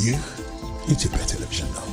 ይህ የኢትዮጵያ ቴሌቪዥን ነው።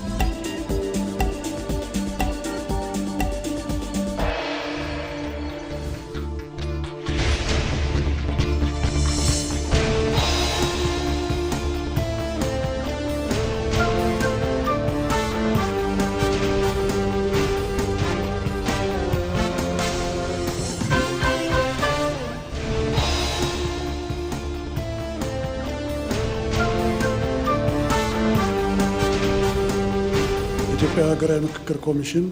የኢትዮጵያ ሀገራዊ ምክክር ኮሚሽን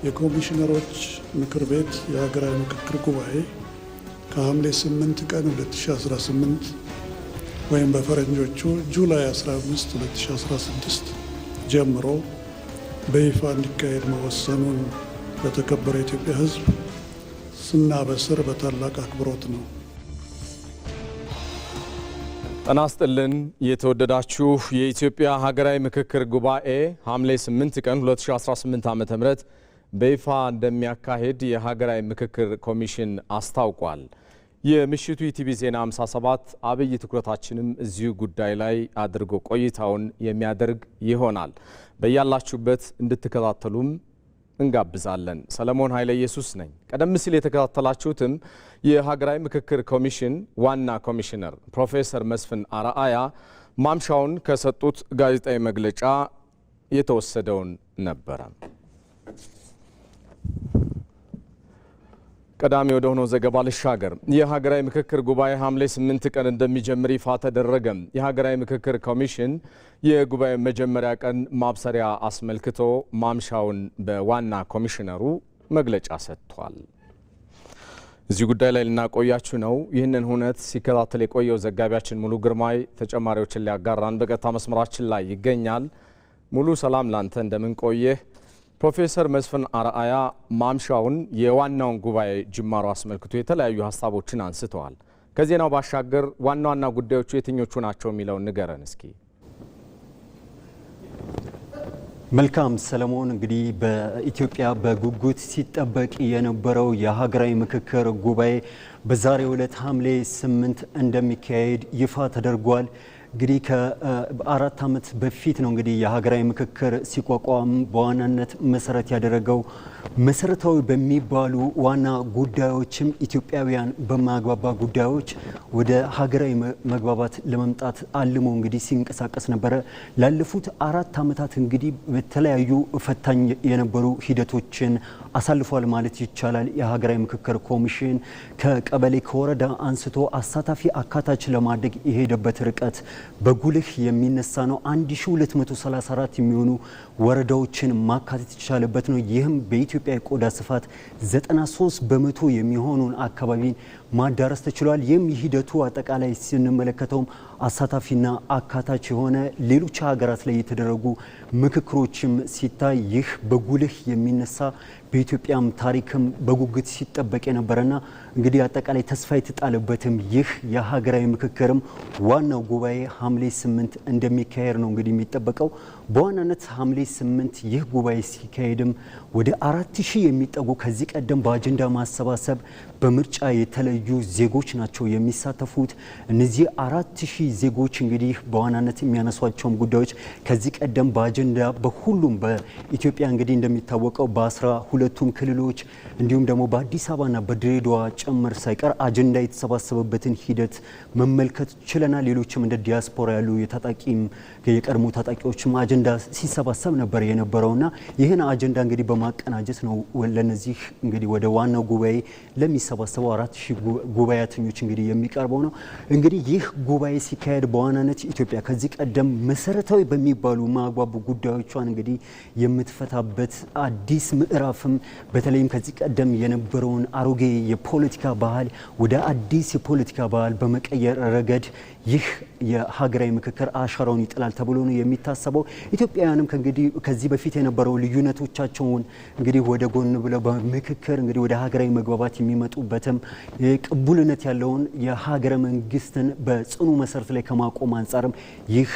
የኮሚሽነሮች ምክር ቤት የሀገራዊ ምክክር ጉባኤ ከሐምሌ 8 ቀን 2018 ወይም በፈረንጆቹ ጁላይ 15 2016 ጀምሮ በይፋ እንዲካሄድ መወሰኑን ለተከበረ የኢትዮጵያ ሕዝብ ስናበስር በታላቅ አክብሮት ነው። ጤና ይስጥልን የተወደዳችሁ የኢትዮጵያ ሀገራዊ ምክክር ጉባኤ ሐምሌ 8 ቀን 2018 ዓ.ም በይፋ እንደሚያካሄድ የሀገራዊ ምክክር ኮሚሽን አስታውቋል። የምሽቱ ኢቲቪ ዜና 57 አብይ ትኩረታችንም እዚሁ ጉዳይ ላይ አድርጎ ቆይታውን የሚያደርግ ይሆናል። በያላችሁበት እንድትከታተሉም እንጋብዛለን። ሰለሞን ኃይለ ኢየሱስ ነኝ። ቀደም ሲል የተከታተላችሁትም የሀገራዊ ምክክር ኮሚሽን ዋና ኮሚሽነር ፕሮፌሰር መስፍን አርአያ ማምሻውን ከሰጡት ጋዜጣዊ መግለጫ የተወሰደውን ነበረ። ቀዳሚ ወደ ሆነው ዘገባ ልሻገር። የሀገራዊ ምክክር ጉባኤ ሐምሌ 8 ቀን እንደሚጀምር ይፋ ተደረገ። የሀገራዊ ምክክር ኮሚሽን የጉባኤ መጀመሪያ ቀን ማብሰሪያ አስመልክቶ ማምሻውን በዋና ኮሚሽነሩ መግለጫ ሰጥቷል። እዚህ ጉዳይ ላይ ልናቆያችሁ ነው። ይህንን ሁነት ሲከታተል የቆየው ዘጋቢያችን ሙሉ ግርማይ ተጨማሪዎችን ሊያጋራን በቀጥታ መስመራችን ላይ ይገኛል። ሙሉ ሰላም ላንተ፣ እንደምን ቆየህ? ፕሮፌሰር መስፍን አርአያ ማምሻውን የዋናውን ጉባኤ ጅማሮ አስመልክቶ የተለያዩ ሀሳቦችን አንስተዋል። ከዜናው ባሻገር ዋና ዋና ጉዳዮቹ የትኞቹ ናቸው የሚለውን ንገረን እስኪ። መልካም ሰለሞን፣ እንግዲህ በኢትዮጵያ በጉጉት ሲጠበቅ የነበረው የሀገራዊ ምክክር ጉባኤ በዛሬው ዕለት ሐምሌ 8 እንደሚካሄድ ይፋ ተደርጓል። እንግዲህ ከ4 ዓመት በፊት ነው እንግዲህ የሀገራዊ ምክክር ሲቋቋም በዋናነት መሰረት ያደረገው መሰረታዊ በሚባሉ ዋና ጉዳዮችም ኢትዮጵያውያን በማግባባ ጉዳዮች ወደ ሀገራዊ መግባባት ለመምጣት አልሞ እንግዲህ ሲንቀሳቀስ ነበረ። ላለፉት 4 ዓመታት እንግዲህ በተለያዩ ፈታኝ የነበሩ ሂደቶችን አሳልፏል ማለት ይቻላል። የሀገራዊ ምክክር ኮሚሽን ከቀበሌ ከወረዳ አንስቶ አሳታፊ አካታች ለማድረግ የሄደበት ርቀት በጉልህ የሚነሳ ነው። 1234 የሚሆኑ ወረዳዎችን ማካተት የተቻለበት ነው። ይህም በኢትዮጵያ የቆዳ ስፋት 93 በመቶ የሚሆኑን አካባቢን ማዳረስ ተችሏል። ይህም ሂደቱ አጠቃላይ ስንመለከተውም አሳታፊና አካታች የሆነ ሌሎች ሀገራት ላይ የተደረጉ ምክክሮችም ሲታይ ይህ በጉልህ የሚነሳ በኢትዮጵያም ታሪክም በጉጉት ሲጠበቅ የነበረና እንግዲህ አጠቃላይ ተስፋ የተጣለበትም ይህ የሀገራዊ ምክክርም ዋናው ጉባኤ ሐምሌ 8 እንደሚካሄድ ነው እንግዲህ የሚጠበቀው። በዋናነት ሐምሌ 8 ይህ ጉባኤ ሲካሄድም ወደ 4000 የሚጠጉ ከዚህ ቀደም በአጀንዳ ማሰባሰብ በምርጫ የተለዩ ዜጎች ናቸው የሚሳተፉት። እነዚህ 4000 ዜጎች እንግዲህ በዋናነት የሚያነሷቸውም ጉዳዮች ከዚህ ቀደም በአጀንዳ በሁሉም በኢትዮጵያ እንግዲህ እንደሚታወቀው በ12ቱም ክልሎች እንዲሁም ደግሞ በአዲስ አበባና በድሬዳዋ ጭምር ሳይቀር አጀንዳ የተሰባሰበበትን ሂደት መመልከት ችለናል። ሌሎችም እንደ ዲያስፖራ ያሉ የታጣቂም የቀድሞ ታጣቂዎችም አጀንዳ ሲሰባሰብ ነበር የነበረውና ይህን አጀንዳ እንግዲህ በማቀናጀት ነው ለነዚህ እንግዲህ ወደ ዋናው ጉባኤ ለሚሰባሰበው 4000 ጉባኤተኞች እንግዲህ የሚቀርበው ነው። እንግዲህ ይህ ጉባኤ ሲካሄድ በዋናነት ኢትዮጵያ ከዚህ ቀደም መሰረታዊ በሚባሉ ማግባቡ ጉዳዮቿን እንግዲህ የምትፈታበት አዲስ ምዕራፍም በተለይም ከዚህ ቀደም የነበረውን አሮጌ የፖለቲካ ባህል ወደ አዲስ የፖለቲካ ባህል በመቀየር ረገድ ይህ የሀገራዊ ምክክር አሻራውን ይጥላል ተብሎ ነው የሚታሰበው። ኢትዮጵያውያንም ከዚህ በፊት የነበረው ልዩነቶቻቸውን እንግዲህ ወደ ጎን ብለው በምክክር እንግዲህ ወደ ሀገራዊ መግባባት የሚመጡበትም ቅቡልነት ያለውን የሀገረ መንግስትን በጽኑ መሰረት ላይ ከማቆም አንጻርም ይህ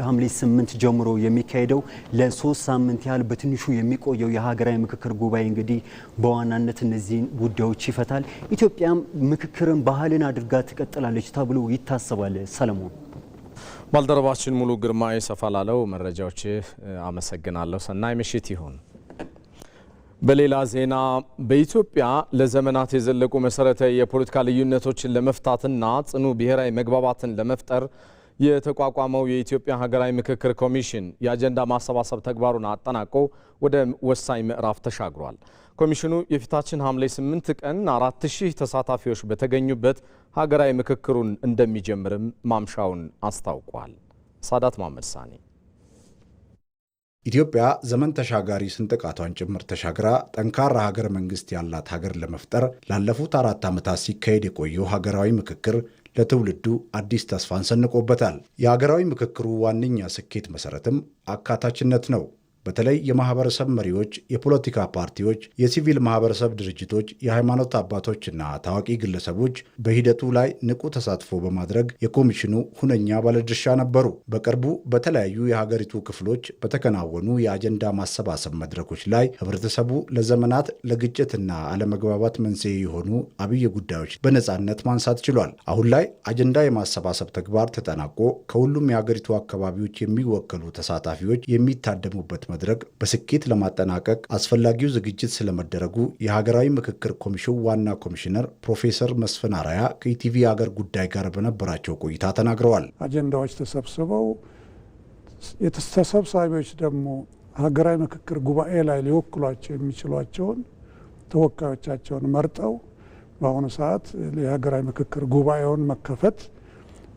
ሐምሌ 8 ጀምሮ የሚካሄደው ለ3 ሳምንት ያህል በትንሹ የሚቆየው የሀገራዊ ምክክር ጉባኤ እንግዲህ በዋናነት እነዚህን ጉዳዮች ይፈታል። ኢትዮጵያም ምክክርን ባህልን አድርጋ ትቀጥላለች ተብሎ ይታሰባል። ሰለሞን ባልደረባችን ሙሉ ግርማይ ሰፋላለው መረጃዎች አመሰግናለሁ። ሰናይ ምሽት ይሁን። በሌላ ዜና በኢትዮጵያ ለዘመናት የዘለቁ መሰረታዊ የፖለቲካ ልዩነቶችን ለመፍታትና ጽኑ ብሔራዊ መግባባትን ለመፍጠር የተቋቋመው የኢትዮጵያ ሀገራዊ ምክክር ኮሚሽን የአጀንዳ ማሰባሰብ ተግባሩን አጠናቆ ወደ ወሳኝ ምዕራፍ ተሻግሯል። ኮሚሽኑ የፊታችን ሐምሌ 8 ቀን 4000 ተሳታፊዎች በተገኙበት ሀገራዊ ምክክሩን እንደሚጀምርም ማምሻውን አስታውቋል። ሳዳት መሐመድ ሳኒ ኢትዮጵያ ዘመን ተሻጋሪ ስንጥቃቷን ጭምር ተሻግራ ጠንካራ ሀገረ መንግስት ያላት ሀገር ለመፍጠር ላለፉት 4 ዓመታት ሲካሄድ የቆየው ሀገራዊ ምክክር ለትውልዱ አዲስ ተስፋን ሰንቆበታል። የሀገራዊ ምክክሩ ዋነኛ ስኬት መሰረትም አካታችነት ነው። በተለይ የማህበረሰብ መሪዎች፣ የፖለቲካ ፓርቲዎች፣ የሲቪል ማህበረሰብ ድርጅቶች፣ የሃይማኖት አባቶችና ታዋቂ ግለሰቦች በሂደቱ ላይ ንቁ ተሳትፎ በማድረግ የኮሚሽኑ ሁነኛ ባለድርሻ ነበሩ። በቅርቡ በተለያዩ የሀገሪቱ ክፍሎች በተከናወኑ የአጀንዳ ማሰባሰብ መድረኮች ላይ ህብረተሰቡ ለዘመናት ለግጭትና አለመግባባት መንስኤ የሆኑ አብይ ጉዳዮች በነጻነት ማንሳት ችሏል። አሁን ላይ አጀንዳ የማሰባሰብ ተግባር ተጠናቆ ከሁሉም የሀገሪቱ አካባቢዎች የሚወከሉ ተሳታፊዎች የሚታደሙበት መድረክ በስኬት ለማጠናቀቅ አስፈላጊው ዝግጅት ስለመደረጉ የሀገራዊ ምክክር ኮሚሽን ዋና ኮሚሽነር ፕሮፌሰር መስፍን አራያ ከኢቲቪ ሀገር ጉዳይ ጋር በነበራቸው ቆይታ ተናግረዋል። አጀንዳዎች ተሰብስበው የተሰብሳቢዎች ደግሞ ሀገራዊ ምክክር ጉባኤ ላይ ሊወክሏቸው የሚችሏቸውን ተወካዮቻቸውን መርጠው በአሁኑ ሰዓት የሀገራዊ ምክክር ጉባኤውን መከፈት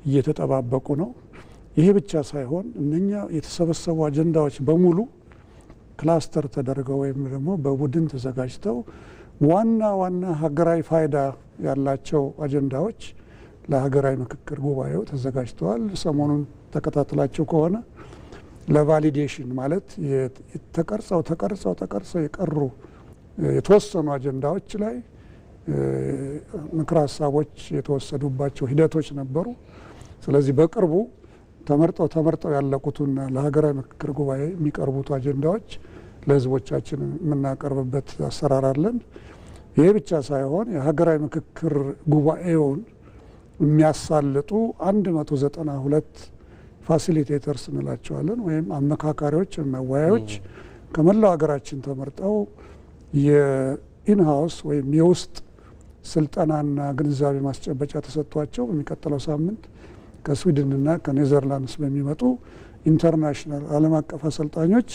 እየተጠባበቁ ነው። ይሄ ብቻ ሳይሆን እነኛ የተሰበሰቡ አጀንዳዎች በሙሉ ክላስተር ተደርገው ወይም ደግሞ በቡድን ተዘጋጅተው ዋና ዋና ሀገራዊ ፋይዳ ያላቸው አጀንዳዎች ለሀገራዊ ምክክር ጉባኤው ተዘጋጅተዋል። ሰሞኑን ተከታትላቸው ከሆነ ለቫሊዴሽን ማለት ተቀርጸው የቀሩ የተወሰኑ አጀንዳዎች ላይ ምክረ ሀሳቦች የተወሰዱባቸው ሂደቶች ነበሩ። ስለዚህ በቅርቡ ተመርጠው ያለቁትና ለሀገራዊ ምክክር ጉባኤ የሚቀርቡት አጀንዳዎች ለሕዝቦቻችን የምናቀርብበት አሰራር አለን። ይህ ብቻ ሳይሆን የሀገራዊ ምክክር ጉባኤውን የሚያሳልጡ 192 ፋሲሊቴተርስ እንላቸዋለን ወይም አመካካሪዎች፣ መወያዮች ከመላው ሀገራችን ተመርጠው የኢንሃውስ ወይም የውስጥ ስልጠናና ግንዛቤ ማስጨበጫ ተሰጥቷቸው በሚቀጥለው ሳምንት ከስዊድንና ከኔዘርላንድስ በሚመጡ ኢንተርናሽናል ዓለም አቀፍ አሰልጣኞች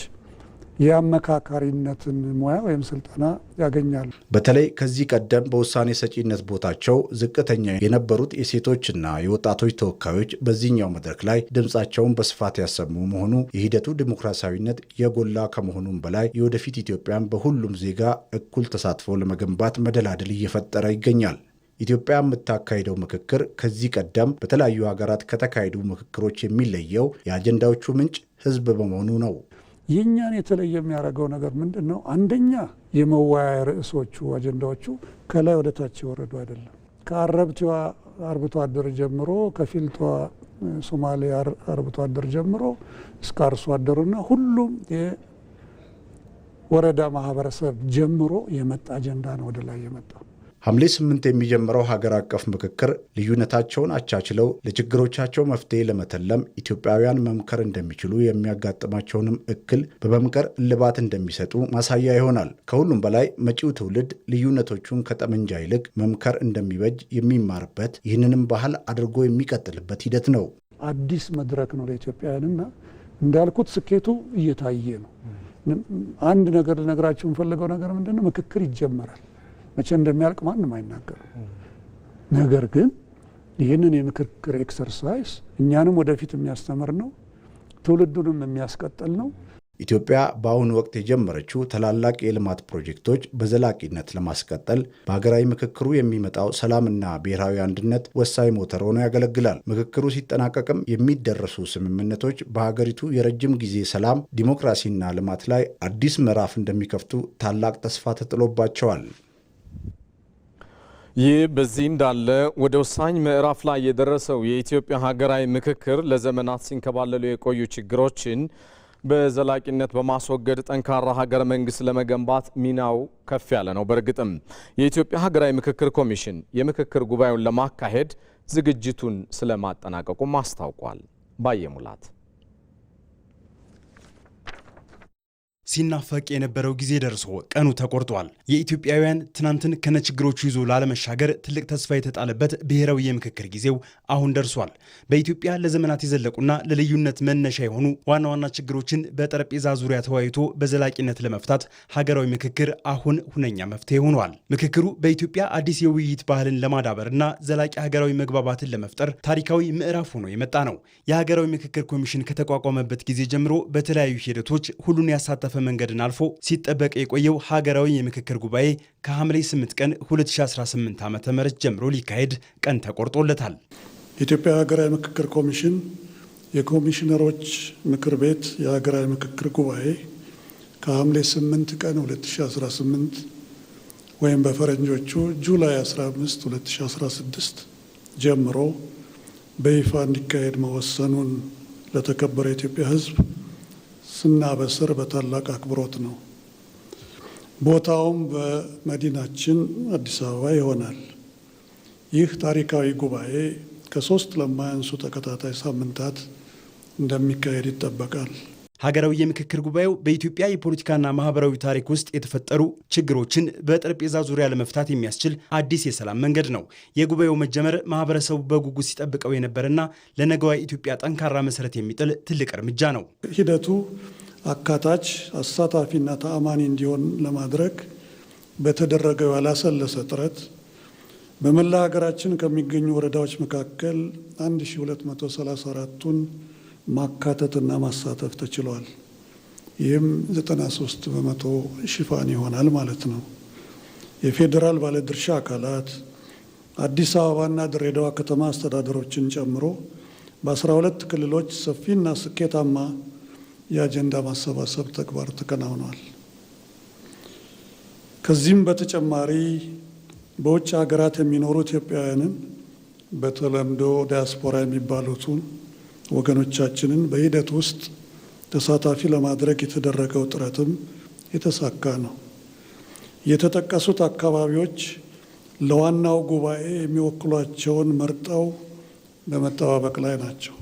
የአመካካሪነትን ሙያ ወይም ስልጠና ያገኛል። በተለይ ከዚህ ቀደም በውሳኔ ሰጪነት ቦታቸው ዝቅተኛ የነበሩት የሴቶችና የወጣቶች ተወካዮች በዚህኛው መድረክ ላይ ድምፃቸውን በስፋት ያሰሙ መሆኑ የሂደቱ ዲሞክራሲያዊነት የጎላ ከመሆኑም በላይ የወደፊት ኢትዮጵያን በሁሉም ዜጋ እኩል ተሳትፎ ለመገንባት መደላድል እየፈጠረ ይገኛል። ኢትዮጵያ የምታካሄደው ምክክር ከዚህ ቀደም በተለያዩ ሀገራት ከተካሄዱ ምክክሮች የሚለየው የአጀንዳዎቹ ምንጭ ሕዝብ በመሆኑ ነው። የእኛን የተለየ የሚያደርገው ነገር ምንድን ነው? አንደኛ የመወያያ ርዕሶቹ አጀንዳዎቹ ከላይ ወደ ታች የወረዱ አይደለም። ከአረብቲዋ አርብቶ አደር ጀምሮ ከፊልቷ ሶማሌ አርብቶ አደር ጀምሮ እስከ አርሶ አደሩና ሁሉም የወረዳ ማህበረሰብ ጀምሮ የመጣ አጀንዳ ነው ወደ ላይ የመጣው። ሐምሌ 8 የሚጀምረው ሀገር አቀፍ ምክክር ልዩነታቸውን አቻችለው ለችግሮቻቸው መፍትሄ ለመተለም ኢትዮጵያውያን መምከር እንደሚችሉ የሚያጋጥማቸውንም እክል በመምከር እልባት እንደሚሰጡ ማሳያ ይሆናል። ከሁሉም በላይ መጪው ትውልድ ልዩነቶቹን ከጠመንጃ ይልቅ መምከር እንደሚበጅ የሚማርበት ይህንንም ባህል አድርጎ የሚቀጥልበት ሂደት ነው። አዲስ መድረክ ነው ለኢትዮጵያውያንና እንዳልኩት ስኬቱ እየታየ ነው። አንድ ነገር ልነግራችሁ የምፈልገው ነገር ምንድነው? ምክክር ይጀመራል። መቼ እንደሚያልቅ ማንም አይናገርም። ነገር ግን ይህንን የምክክር ኤክሰርሳይዝ እኛንም ወደፊት የሚያስተምር ነው፣ ትውልዱንም የሚያስቀጥል ነው። ኢትዮጵያ በአሁኑ ወቅት የጀመረችው ታላላቅ የልማት ፕሮጀክቶች በዘላቂነት ለማስቀጠል በሀገራዊ ምክክሩ የሚመጣው ሰላምና ብሔራዊ አንድነት ወሳኝ ሞተር ሆኖ ያገለግላል። ምክክሩ ሲጠናቀቅም የሚደረሱ ስምምነቶች በሀገሪቱ የረጅም ጊዜ ሰላም፣ ዲሞክራሲና ልማት ላይ አዲስ ምዕራፍ እንደሚከፍቱ ታላቅ ተስፋ ተጥሎባቸዋል። ይህ በዚህ እንዳለ ወደ ወሳኝ ምዕራፍ ላይ የደረሰው የኢትዮጵያ ሀገራዊ ምክክር ለዘመናት ሲንከባለሉ የቆዩ ችግሮችን በዘላቂነት በማስወገድ ጠንካራ ሀገረ መንግስት ለመገንባት ሚናው ከፍ ያለ ነው። በእርግጥም የኢትዮጵያ ሀገራዊ ምክክር ኮሚሽን የምክክር ጉባኤውን ለማካሄድ ዝግጅቱን ስለማጠናቀቁም አስታውቋል። ባየሙላት ሲናፈቅ የነበረው ጊዜ ደርሶ ቀኑ ተቆርጧል። የኢትዮጵያውያን ትናንትን ከነችግሮቹ ይዞ ላለመሻገር ትልቅ ተስፋ የተጣለበት ብሔራዊ የምክክር ጊዜው አሁን ደርሷል። በኢትዮጵያ ለዘመናት የዘለቁና ለልዩነት መነሻ የሆኑ ዋና ዋና ችግሮችን በጠረጴዛ ዙሪያ ተወያይቶ በዘላቂነት ለመፍታት ሀገራዊ ምክክር አሁን ሁነኛ መፍትሄ ሆኗል። ምክክሩ በኢትዮጵያ አዲስ የውይይት ባህልን ለማዳበርና ዘላቂ ሀገራዊ መግባባትን ለመፍጠር ታሪካዊ ምዕራፍ ሆኖ የመጣ ነው። የሀገራዊ ምክክር ኮሚሽን ከተቋቋመበት ጊዜ ጀምሮ በተለያዩ ሂደቶች ሁሉን ያሳተፈ መንገድን አልፎ ሲጠበቅ የቆየው ሀገራዊ የምክክር ጉባኤ ከሐምሌ 8 ቀን 2018 ዓ.ም ጀምሮ ሊካሄድ ቀን ተቆርጦለታል። የኢትዮጵያ ሀገራዊ ምክክር ኮሚሽን የኮሚሽነሮች ምክር ቤት የሀገራዊ ምክክር ጉባኤ ከሐምሌ 8 ቀን 2018 ወይም በፈረንጆቹ ጁላይ 15 2016 ጀምሮ በይፋ እንዲካሄድ መወሰኑን ለተከበረ የኢትዮጵያ ሕዝብ ስናበስር በታላቅ አክብሮት ነው። ቦታውም በመዲናችን አዲስ አበባ ይሆናል። ይህ ታሪካዊ ጉባኤ ከ3 ለማያንሱ ተከታታይ ሳምንታት እንደሚካሄድ ይጠበቃል። ሀገራዊ የምክክር ጉባኤው በኢትዮጵያ የፖለቲካና ማህበራዊ ታሪክ ውስጥ የተፈጠሩ ችግሮችን በጠረጴዛ ዙሪያ ለመፍታት የሚያስችል አዲስ የሰላም መንገድ ነው። የጉባኤው መጀመር ማህበረሰቡ በጉጉት ሲጠብቀው የነበረና ለነገዋ ኢትዮጵያ ጠንካራ መሰረት የሚጥል ትልቅ እርምጃ ነው። ሂደቱ አካታች፣ አሳታፊና ተአማኒ እንዲሆን ለማድረግ በተደረገው ያላሰለሰ ጥረት በመላ ሀገራችን ከሚገኙ ወረዳዎች መካከል 1234ቱን ማካተትና ማሳተፍ ተችሏል። ይህም 93% ሽፋን ይሆናል ማለት ነው። የፌዴራል ባለድርሻ አካላት አዲስ አበባና ድሬዳዋ ከተማ አስተዳደሮችን ጨምሮ በ12 ክልሎች ሰፊና ስኬታማ የአጀንዳ ማሰባሰብ ተግባር ተከናውኗል። ከዚህም በተጨማሪ በውጭ ሀገራት የሚኖሩ ኢትዮጵያውያንን በተለምዶ ዲያስፖራ የሚባሉትን ወገኖቻችንን በሂደት ውስጥ ተሳታፊ ለማድረግ የተደረገው ጥረትም የተሳካ ነው። የተጠቀሱት አካባቢዎች ለዋናው ጉባኤ የሚወክሏቸውን መርጠው በመጠባበቅ ላይ ናቸው።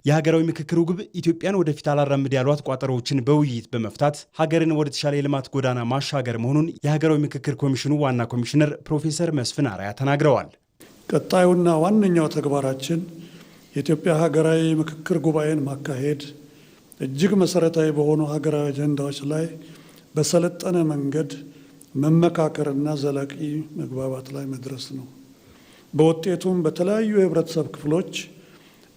የሀገራዊ ምክክሩ ግብ ኢትዮጵያን ወደፊት አላራምድ ያሏት ቋጠሮዎችን በውይይት በመፍታት ሀገርን ወደ ተሻለ የልማት ጎዳና ማሻገር መሆኑን የሀገራዊ ምክክር ኮሚሽኑ ዋና ኮሚሽነር ፕሮፌሰር መስፍን አርአያ ተናግረዋል። ቀጣዩና ዋነኛው ተግባራችን የኢትዮጵያ ሀገራዊ ምክክር ጉባኤን ማካሄድ፣ እጅግ መሰረታዊ በሆኑ ሀገራዊ አጀንዳዎች ላይ በሰለጠነ መንገድ መመካከርና ዘላቂ መግባባት ላይ መድረስ ነው። በውጤቱም በተለያዩ የህብረተሰብ ክፍሎች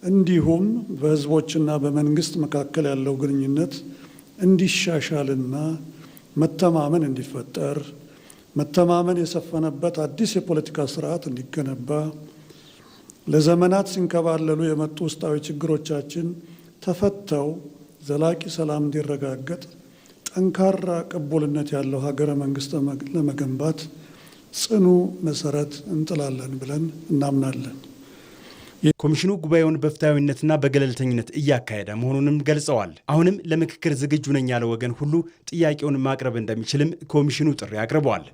እንዲሁም በህዝቦችና በመንግስት መካከል ያለው ግንኙነት እንዲሻሻልና መተማመን እንዲፈጠር፣ መተማመን የሰፈነበት አዲስ የፖለቲካ ስርዓት እንዲገነባ፣ ለዘመናት ሲንከባለሉ የመጡ ውስጣዊ ችግሮቻችን ተፈተው ዘላቂ ሰላም እንዲረጋገጥ ጠንካራ ቅቡልነት ያለው ሀገረ መንግስት ለመገንባት ጽኑ መሰረት እንጥላለን ብለን እናምናለን። ኮሚሽኑ ጉባኤውን በፍትሐዊነትና በገለልተኝነት እያካሄደ መሆኑንም ገልጸዋል። አሁንም ለምክክር ዝግጁ ነኝ ያለ ወገን ሁሉ ጥያቄውን ማቅረብ እንደሚችልም ኮሚሽኑ ጥሪ አቅርበዋል።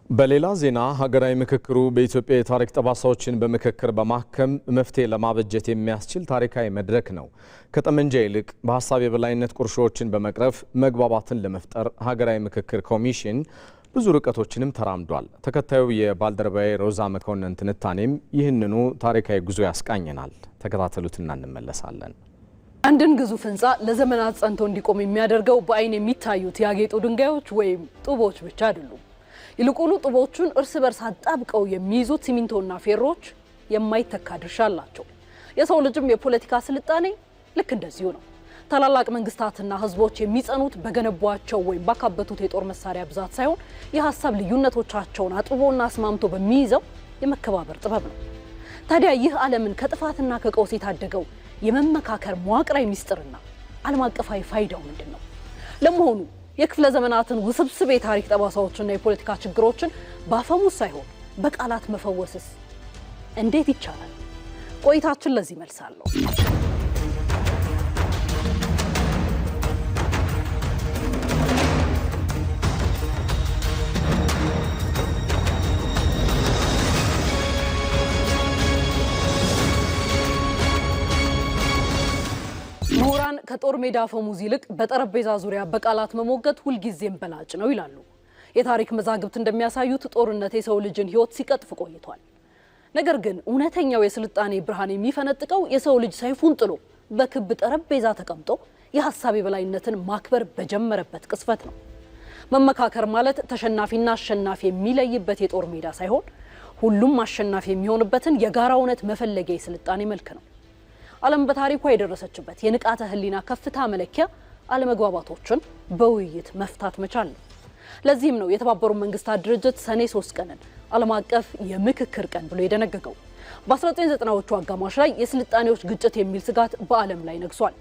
በሌላ ዜና ሀገራዊ ምክክሩ በኢትዮጵያ የታሪክ ጠባሳዎችን በምክክር በማከም መፍትሄ ለማበጀት የሚያስችል ታሪካዊ መድረክ ነው። ከጠመንጃ ይልቅ በሀሳብ የበላይነት ቁርሾዎችን በመቅረፍ መግባባትን ለመፍጠር ሀገራዊ ምክክር ኮሚሽን ብዙ ርቀቶችንም ተራምዷል። ተከታዩ የባልደረባዬ ሮዛ መኮንን ትንታኔም ይህንኑ ታሪካዊ ጉዞ ያስቃኘናል። ተከታተሉትና እንመለሳለን። አንድን ግዙፍ ህንፃ ለዘመናት ጸንቶ እንዲቆም የሚያደርገው በአይን የሚታዩት ያጌጡ ድንጋዮች ወይም ጡቦች ብቻ አይደሉም። ይልቁኑ ጡቦቹን እርስ በርስ አጣብቀው የሚይዙት ሲሚንቶና ፌሮች የማይተካ ድርሻ አላቸው። የሰው ልጅም የፖለቲካ ስልጣኔ ልክ እንደዚሁ ነው። ታላላቅ መንግስታትና ህዝቦች የሚጸኑት በገነቧቸው ወይም ባካበቱት የጦር መሳሪያ ብዛት ሳይሆን የሀሳብ ልዩነቶቻቸውን አጥቦና አስማምቶ በሚይዘው የመከባበር ጥበብ ነው። ታዲያ ይህ ዓለምን ከጥፋትና ከቀውስ የታደገው የመመካከር መዋቅራዊ ሚስጥርና ዓለም አቀፋዊ ፋይዳው ምንድን ነው? ለመሆኑ የክፍለ ዘመናትን ውስብስብ የታሪክ ጠባሳዎችና የፖለቲካ ችግሮችን በአፈሙዝ ሳይሆን በቃላት መፈወስስ እንዴት ይቻላል? ቆይታችን ለዚህ መልስ አለው። ኢትዮጵያን ከጦር ሜዳ አፈሙዝ ይልቅ በጠረጴዛ ዙሪያ በቃላት መሞገት ሁልጊዜም በላጭ ነው ይላሉ። የታሪክ መዛግብት እንደሚያሳዩት ጦርነት የሰው ልጅን ሕይወት ሲቀጥፍ ቆይቷል። ነገር ግን እውነተኛው የስልጣኔ ብርሃን የሚፈነጥቀው የሰው ልጅ ሰይፉን ጥሎ በክብ ጠረጴዛ ተቀምጦ የሐሳብ የበላይነትን ማክበር በጀመረበት ቅስፈት ነው። መመካከር ማለት ተሸናፊና አሸናፊ የሚለይበት የጦር ሜዳ ሳይሆን ሁሉም አሸናፊ የሚሆንበትን የጋራ እውነት መፈለጊያ የስልጣኔ መልክ ነው። ዓለም በታሪኳ የደረሰችበት የንቃተ ህሊና ከፍታ መለኪያ አለመግባባቶችን በውይይት መፍታት መቻል ነው። ለዚህም ነው የተባበሩት መንግስታት ድርጅት ሰኔ 3 ቀንን ዓለም አቀፍ የምክክር ቀን ብሎ የደነገገው። በ1990ዎቹ አጋማሽ ላይ የስልጣኔዎች ግጭት የሚል ስጋት በዓለም ላይ ነግሷል።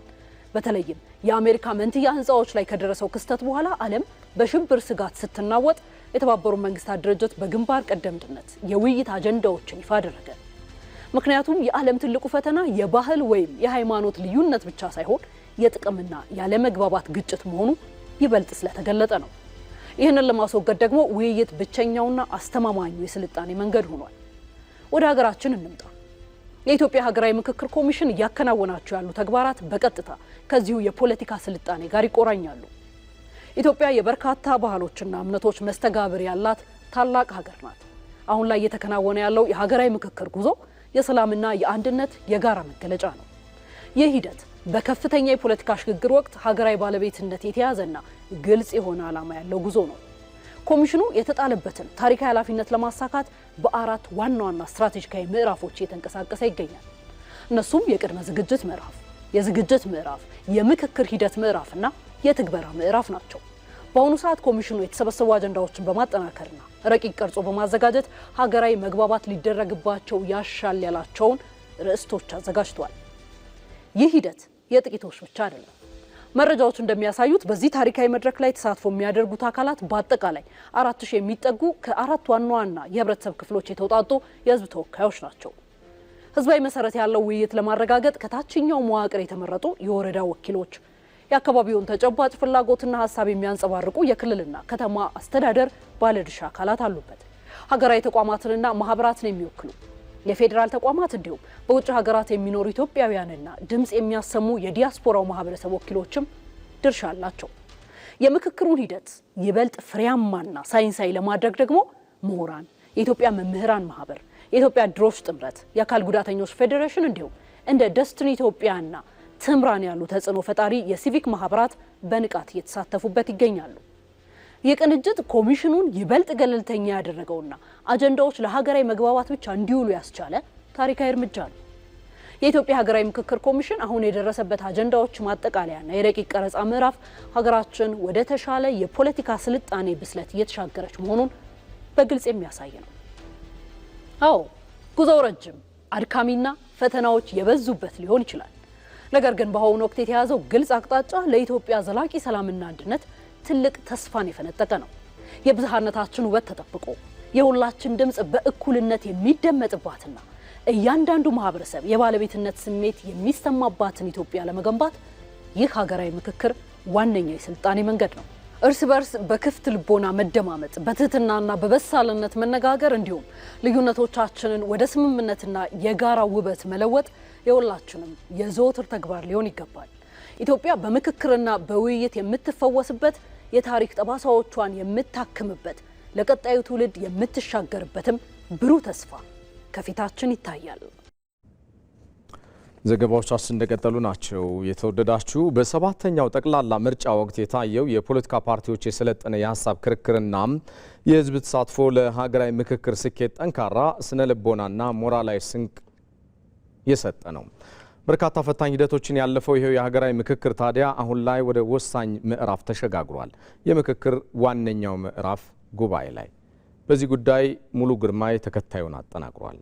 በተለይም የአሜሪካ መንትያ ህንፃዎች ላይ ከደረሰው ክስተት በኋላ ዓለም በሽብር ስጋት ስትናወጥ የተባበሩት መንግስታት ድርጅት በግንባር ቀደምትነት የውይይት አጀንዳዎችን ይፋ አደረገ። ምክንያቱም የዓለም ትልቁ ፈተና የባህል ወይም የሃይማኖት ልዩነት ብቻ ሳይሆን የጥቅምና ያለመግባባት ግጭት መሆኑ ይበልጥ ስለተገለጠ ነው። ይህንን ለማስወገድ ደግሞ ውይይት ብቸኛውና አስተማማኙ የስልጣኔ መንገድ ሆኗል። ወደ ሀገራችን እንምጣ። የኢትዮጵያ ሀገራዊ ምክክር ኮሚሽን እያከናወናቸው ያሉ ተግባራት በቀጥታ ከዚሁ የፖለቲካ ስልጣኔ ጋር ይቆራኛሉ። ኢትዮጵያ የበርካታ ባህሎችና እምነቶች መስተጋብር ያላት ታላቅ ሀገር ናት። አሁን ላይ እየተከናወነ ያለው የሀገራዊ ምክክር ጉዞ የሰላምና የአንድነት የጋራ መገለጫ ነው። ይህ ሂደት በከፍተኛ የፖለቲካ ሽግግር ወቅት ሀገራዊ ባለቤትነት የተያዘና ግልጽ የሆነ ዓላማ ያለው ጉዞ ነው። ኮሚሽኑ የተጣለበትን ታሪካዊ ኃላፊነት ለማሳካት በአራት ዋና ዋና ስትራቴጂካዊ ምዕራፎች እየተንቀሳቀሰ ይገኛል። እነሱም የቅድመ ዝግጅት ምዕራፍ፣ የዝግጅት ምዕራፍ፣ የምክክር ሂደት ምዕራፍና የትግበራ ምዕራፍ ናቸው። በአሁኑ ሰዓት ኮሚሽኑ የተሰበሰቡ አጀንዳዎችን በማጠናከርና ረቂቅ ቀርጾ በማዘጋጀት ሀገራዊ መግባባት ሊደረግባቸው ያሻል ያላቸውን ርዕስቶች አዘጋጅቷል። ይህ ሂደት የጥቂቶች ብቻ አይደለም። መረጃዎች እንደሚያሳዩት በዚህ ታሪካዊ መድረክ ላይ ተሳትፎ የሚያደርጉት አካላት በአጠቃላይ 4000 የሚጠጉ ከአራት ዋና ዋና የህብረተሰብ ክፍሎች የተውጣጡ የህዝብ ተወካዮች ናቸው። ህዝባዊ መሰረት ያለው ውይይት ለማረጋገጥ ከታችኛው መዋቅር የተመረጡ የወረዳ ወኪሎች፣ የአካባቢውን ተጨባጭ ፍላጎትና ሀሳብ የሚያንጸባርቁ የክልልና ከተማ አስተዳደር ባለድርሻ አካላት አሉበት። ሀገራዊ ተቋማትንና ማህበራትን የሚወክሉ የፌዴራል ተቋማት እንዲሁም በውጭ ሀገራት የሚኖሩ ኢትዮጵያውያንና ድምጽ የሚያሰሙ የዲያስፖራው ማህበረሰብ ወኪሎችም ድርሻ አላቸው። የምክክሩን ሂደት ይበልጥ ፍሬያማና ሳይንሳዊ ለማድረግ ደግሞ ምሁራን፣ የኢትዮጵያ መምህራን ማህበር፣ የኢትዮጵያ እድሮች ጥምረት፣ የአካል ጉዳተኞች ፌዴሬሽን እንዲሁም እንደ ደስትኒ ኢትዮጵያና ትምራን ያሉ ተጽዕኖ ፈጣሪ የሲቪክ ማህበራት በንቃት እየተሳተፉበት ይገኛሉ። የቅንጅት ኮሚሽኑን ይበልጥ ገለልተኛ ያደረገውና አጀንዳዎች ለሀገራዊ መግባባት ብቻ እንዲውሉ ያስቻለ ታሪካዊ እርምጃ ነው። የኢትዮጵያ ሀገራዊ ምክክር ኮሚሽን አሁን የደረሰበት አጀንዳዎች ማጠቃለያና የረቂቅ ቀረጻ ምዕራፍ ሀገራችን ወደ ተሻለ የፖለቲካ ስልጣኔ ብስለት እየተሻገረች መሆኑን በግልጽ የሚያሳይ ነው። አዎ ጉዞው ረጅም፣ አድካሚና ፈተናዎች የበዙበት ሊሆን ይችላል። ነገር ግን በአሁኑ ወቅት የተያዘው ግልጽ አቅጣጫ ለኢትዮጵያ ዘላቂ ሰላምና አንድነት ትልቅ ተስፋን የፈነጠቀ ነው። የብዝሃነታችን ውበት ተጠብቆ የሁላችን ድምጽ በእኩልነት የሚደመጥባትና እያንዳንዱ ማህበረሰብ የባለቤትነት ስሜት የሚሰማባትን ኢትዮጵያ ለመገንባት ይህ ሀገራዊ ምክክር ዋነኛው የስልጣኔ መንገድ ነው። እርስ በርስ በክፍት ልቦና መደማመጥ፣ በትህትናና በበሳልነት መነጋገር እንዲሁም ልዩነቶቻችንን ወደ ስምምነትና የጋራ ውበት መለወጥ የሁላችንም የዘወትር ተግባር ሊሆን ይገባል። ኢትዮጵያ በምክክርና በውይይት የምትፈወስበት፣ የታሪክ ጠባሳዎቿን የምታክምበት፣ ለቀጣዩ ትውልድ የምትሻገርበትም ብሩህ ተስፋ ከፊታችን ይታያል። ዘገባዎቻችን እንደቀጠሉ ናቸው። የተወደዳችሁ በሰባተኛው ጠቅላላ ምርጫ ወቅት የታየው የፖለቲካ ፓርቲዎች የሰለጠነ የሀሳብ ክርክርና የህዝብ ተሳትፎ ለሀገራዊ ምክክር ስኬት ጠንካራ ስነ ልቦናና ሞራላዊ ስንቅ የሰጠ ነው። በርካታ ፈታኝ ሂደቶችን ያለፈው ይሄው የሀገራዊ ምክክር ታዲያ አሁን ላይ ወደ ወሳኝ ምዕራፍ ተሸጋግሯል። የምክክር ዋነኛው ምዕራፍ ጉባኤ ላይ። በዚህ ጉዳይ ሙሉ ግርማይ ተከታዩን አጠናቅሯል።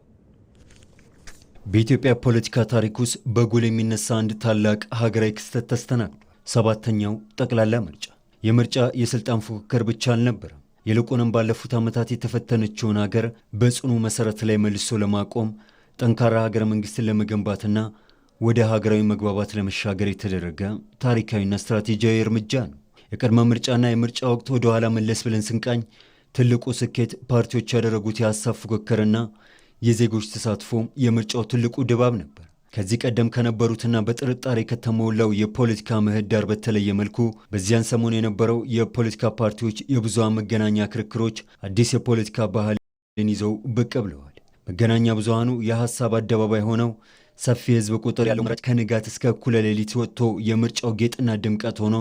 በኢትዮጵያ ፖለቲካ ታሪክ ውስጥ በጎል የሚነሳ አንድ ታላቅ ሀገራዊ ክስተት ተስተናግዷል። ሰባተኛው ጠቅላላ ምርጫ። የምርጫ የስልጣን ፉክክር ብቻ አልነበረም። ይልቁንም ባለፉት ዓመታት የተፈተነችውን ሀገር በጽኑ መሰረት ላይ መልሶ ለማቆም ጠንካራ ሀገረ መንግስትን ለመገንባትና ወደ ሀገራዊ መግባባት ለመሻገር የተደረገ ታሪካዊና ስትራቴጂያዊ እርምጃ ነው። የቅድመ ምርጫና የምርጫ ወቅት ወደ ኋላ መለስ ብለን ስንቃኝ ትልቁ ስኬት ፓርቲዎች ያደረጉት የሀሳብ ፉክክርና የዜጎች ተሳትፎ የምርጫው ትልቁ ድባብ ነበር። ከዚህ ቀደም ከነበሩትና በጥርጣሬ ከተሞላው የፖለቲካ ምህዳር በተለየ መልኩ በዚያን ሰሞን የነበረው የፖለቲካ ፓርቲዎች የብዙሃን መገናኛ ክርክሮች አዲስ የፖለቲካ ባህልን ይዘው ብቅ ብለዋል። መገናኛ ብዙሃኑ የሐሳብ አደባባይ ሆነው ሰፊ ህዝብ ቁጥር ያለው መራጭ ከንጋት እስከ እኩለ ሌሊት ወጥቶ የምርጫው ጌጥና ድምቀት ሆኖ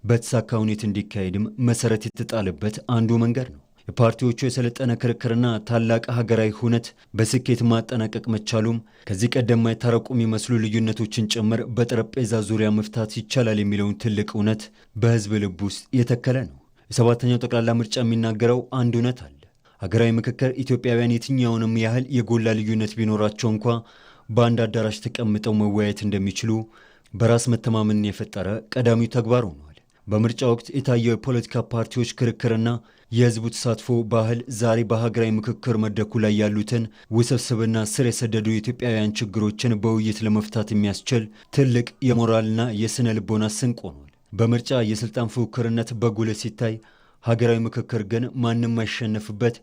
በተሳካ ሁኔታ እንዲካሄድም መሰረት የተጣለበት አንዱ መንገድ ነው። የፓርቲዎቹ የሰለጠነ ክርክርና ታላቅ ሀገራዊ ሁነት በስኬት ማጠናቀቅ መቻሉም ከዚህ ቀደም የማይታረቁ የሚመስሉ ልዩነቶችን ጭምር በጠረጴዛ ዙሪያ መፍታት ይቻላል የሚለውን ትልቅ እውነት በህዝብ ልብ ውስጥ የተከለ ነው። የሰባተኛው ጠቅላላ ምርጫ የሚናገረው አንድ እውነት አለ። ሀገራዊ ምክክር ኢትዮጵያውያን የትኛውንም ያህል የጎላ ልዩነት ቢኖራቸው እንኳ በአንድ አዳራሽ ተቀምጠው መወያየት እንደሚችሉ በራስ መተማመንን የፈጠረ ቀዳሚው ተግባር ሆኗል። በምርጫ ወቅት የታየው የፖለቲካ ፓርቲዎች ክርክርና የህዝቡ ተሳትፎ ባህል ዛሬ በሀገራዊ ምክክር መድረኩ ላይ ያሉትን ውስብስብና ስር የሰደዱ የኢትዮጵያውያን ችግሮችን በውይይት ለመፍታት የሚያስችል ትልቅ የሞራልና የስነ ልቦና ስንቅ ሆኗል። በምርጫ የስልጣን ፉክክርነት በጉልህ ሲታይ፣ ሀገራዊ ምክክር ግን ማንም ማይሸነፍበት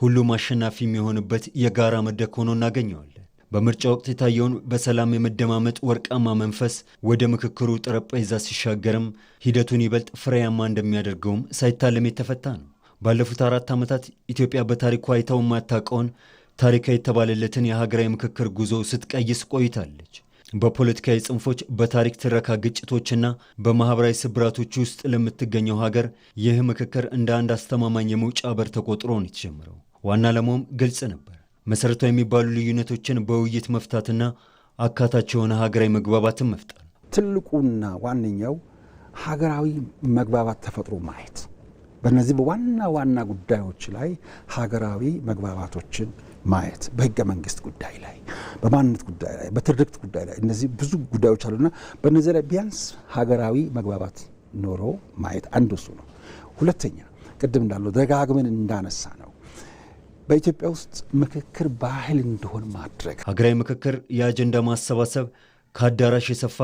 ሁሉም አሸናፊ የሚሆንበት የጋራ መድረክ ሆኖ እናገኘዋለን። በምርጫ ወቅት የታየውን በሰላም የመደማመጥ ወርቃማ መንፈስ ወደ ምክክሩ ጠረጴዛ ሲሻገርም ሂደቱን ይበልጥ ፍሬያማ እንደሚያደርገውም ሳይታለም የተፈታ ነው። ባለፉት 4 ዓመታት ኢትዮጵያ በታሪኳ አይታው የማታውቀውን ታሪካዊ የተባለለትን የሀገራዊ ምክክር ጉዞ ስትቀይስ ቆይታለች። በፖለቲካዊ ጽንፎች፣ በታሪክ ትረካ ግጭቶችና በማኅበራዊ ስብራቶች ውስጥ ለምትገኘው ሀገር ይህ ምክክር እንደ አንድ አስተማማኝ የመውጫ በር ተቆጥሮ ነው የተጀመረው። ዋና ዓላማውም ግልጽ ነበር። መሰረታዊ የሚባሉ ልዩነቶችን በውይይት መፍታትና አካታች የሆነ ሀገራዊ መግባባትን መፍጠር። ትልቁና ዋነኛው ሀገራዊ መግባባት ተፈጥሮ ማየት፣ በእነዚህ በዋና ዋና ጉዳዮች ላይ ሀገራዊ መግባባቶችን ማየት፣ በህገ መንግስት ጉዳይ ላይ፣ በማንነት ጉዳይ ላይ፣ በትርክት ጉዳይ ላይ፣ እነዚህ ብዙ ጉዳዮች አሉና በእነዚህ ላይ ቢያንስ ሀገራዊ መግባባት ኖሮ ማየት አንዱ እሱ ነው። ሁለተኛ ቅድም እንዳለው ደጋግመን እንዳነሳ ነው በኢትዮጵያ ውስጥ ምክክር ባህል እንዲሆን ማድረግ። ሀገራዊ ምክክር የአጀንዳ ማሰባሰብ ከአዳራሽ የሰፋ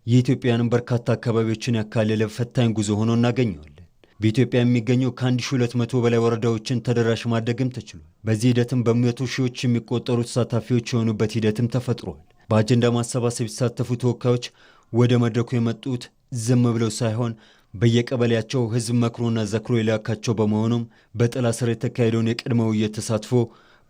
የኢትዮጵያንም በርካታ አካባቢዎችን ያካለለ ፈታኝ ጉዞ ሆኖ እናገኘዋለን። በኢትዮጵያ የሚገኙ ከ1200 በላይ ወረዳዎችን ተደራሽ ማድረግም ተችሏል። በዚህ ሂደትም በመቶ ሺዎች የሚቆጠሩ ተሳታፊዎች የሆኑበት ሂደትም ተፈጥሯል። በአጀንዳ ማሰባሰብ የተሳተፉ ተወካዮች ወደ መድረኩ የመጡት ዝም ብለው ሳይሆን በየቀበሌያቸው ህዝብ መክሮና ዘክሮ የላካቸው በመሆኑም በጥላ ስር የተካሄደውን የቅድመ ውይይት ተሳትፎ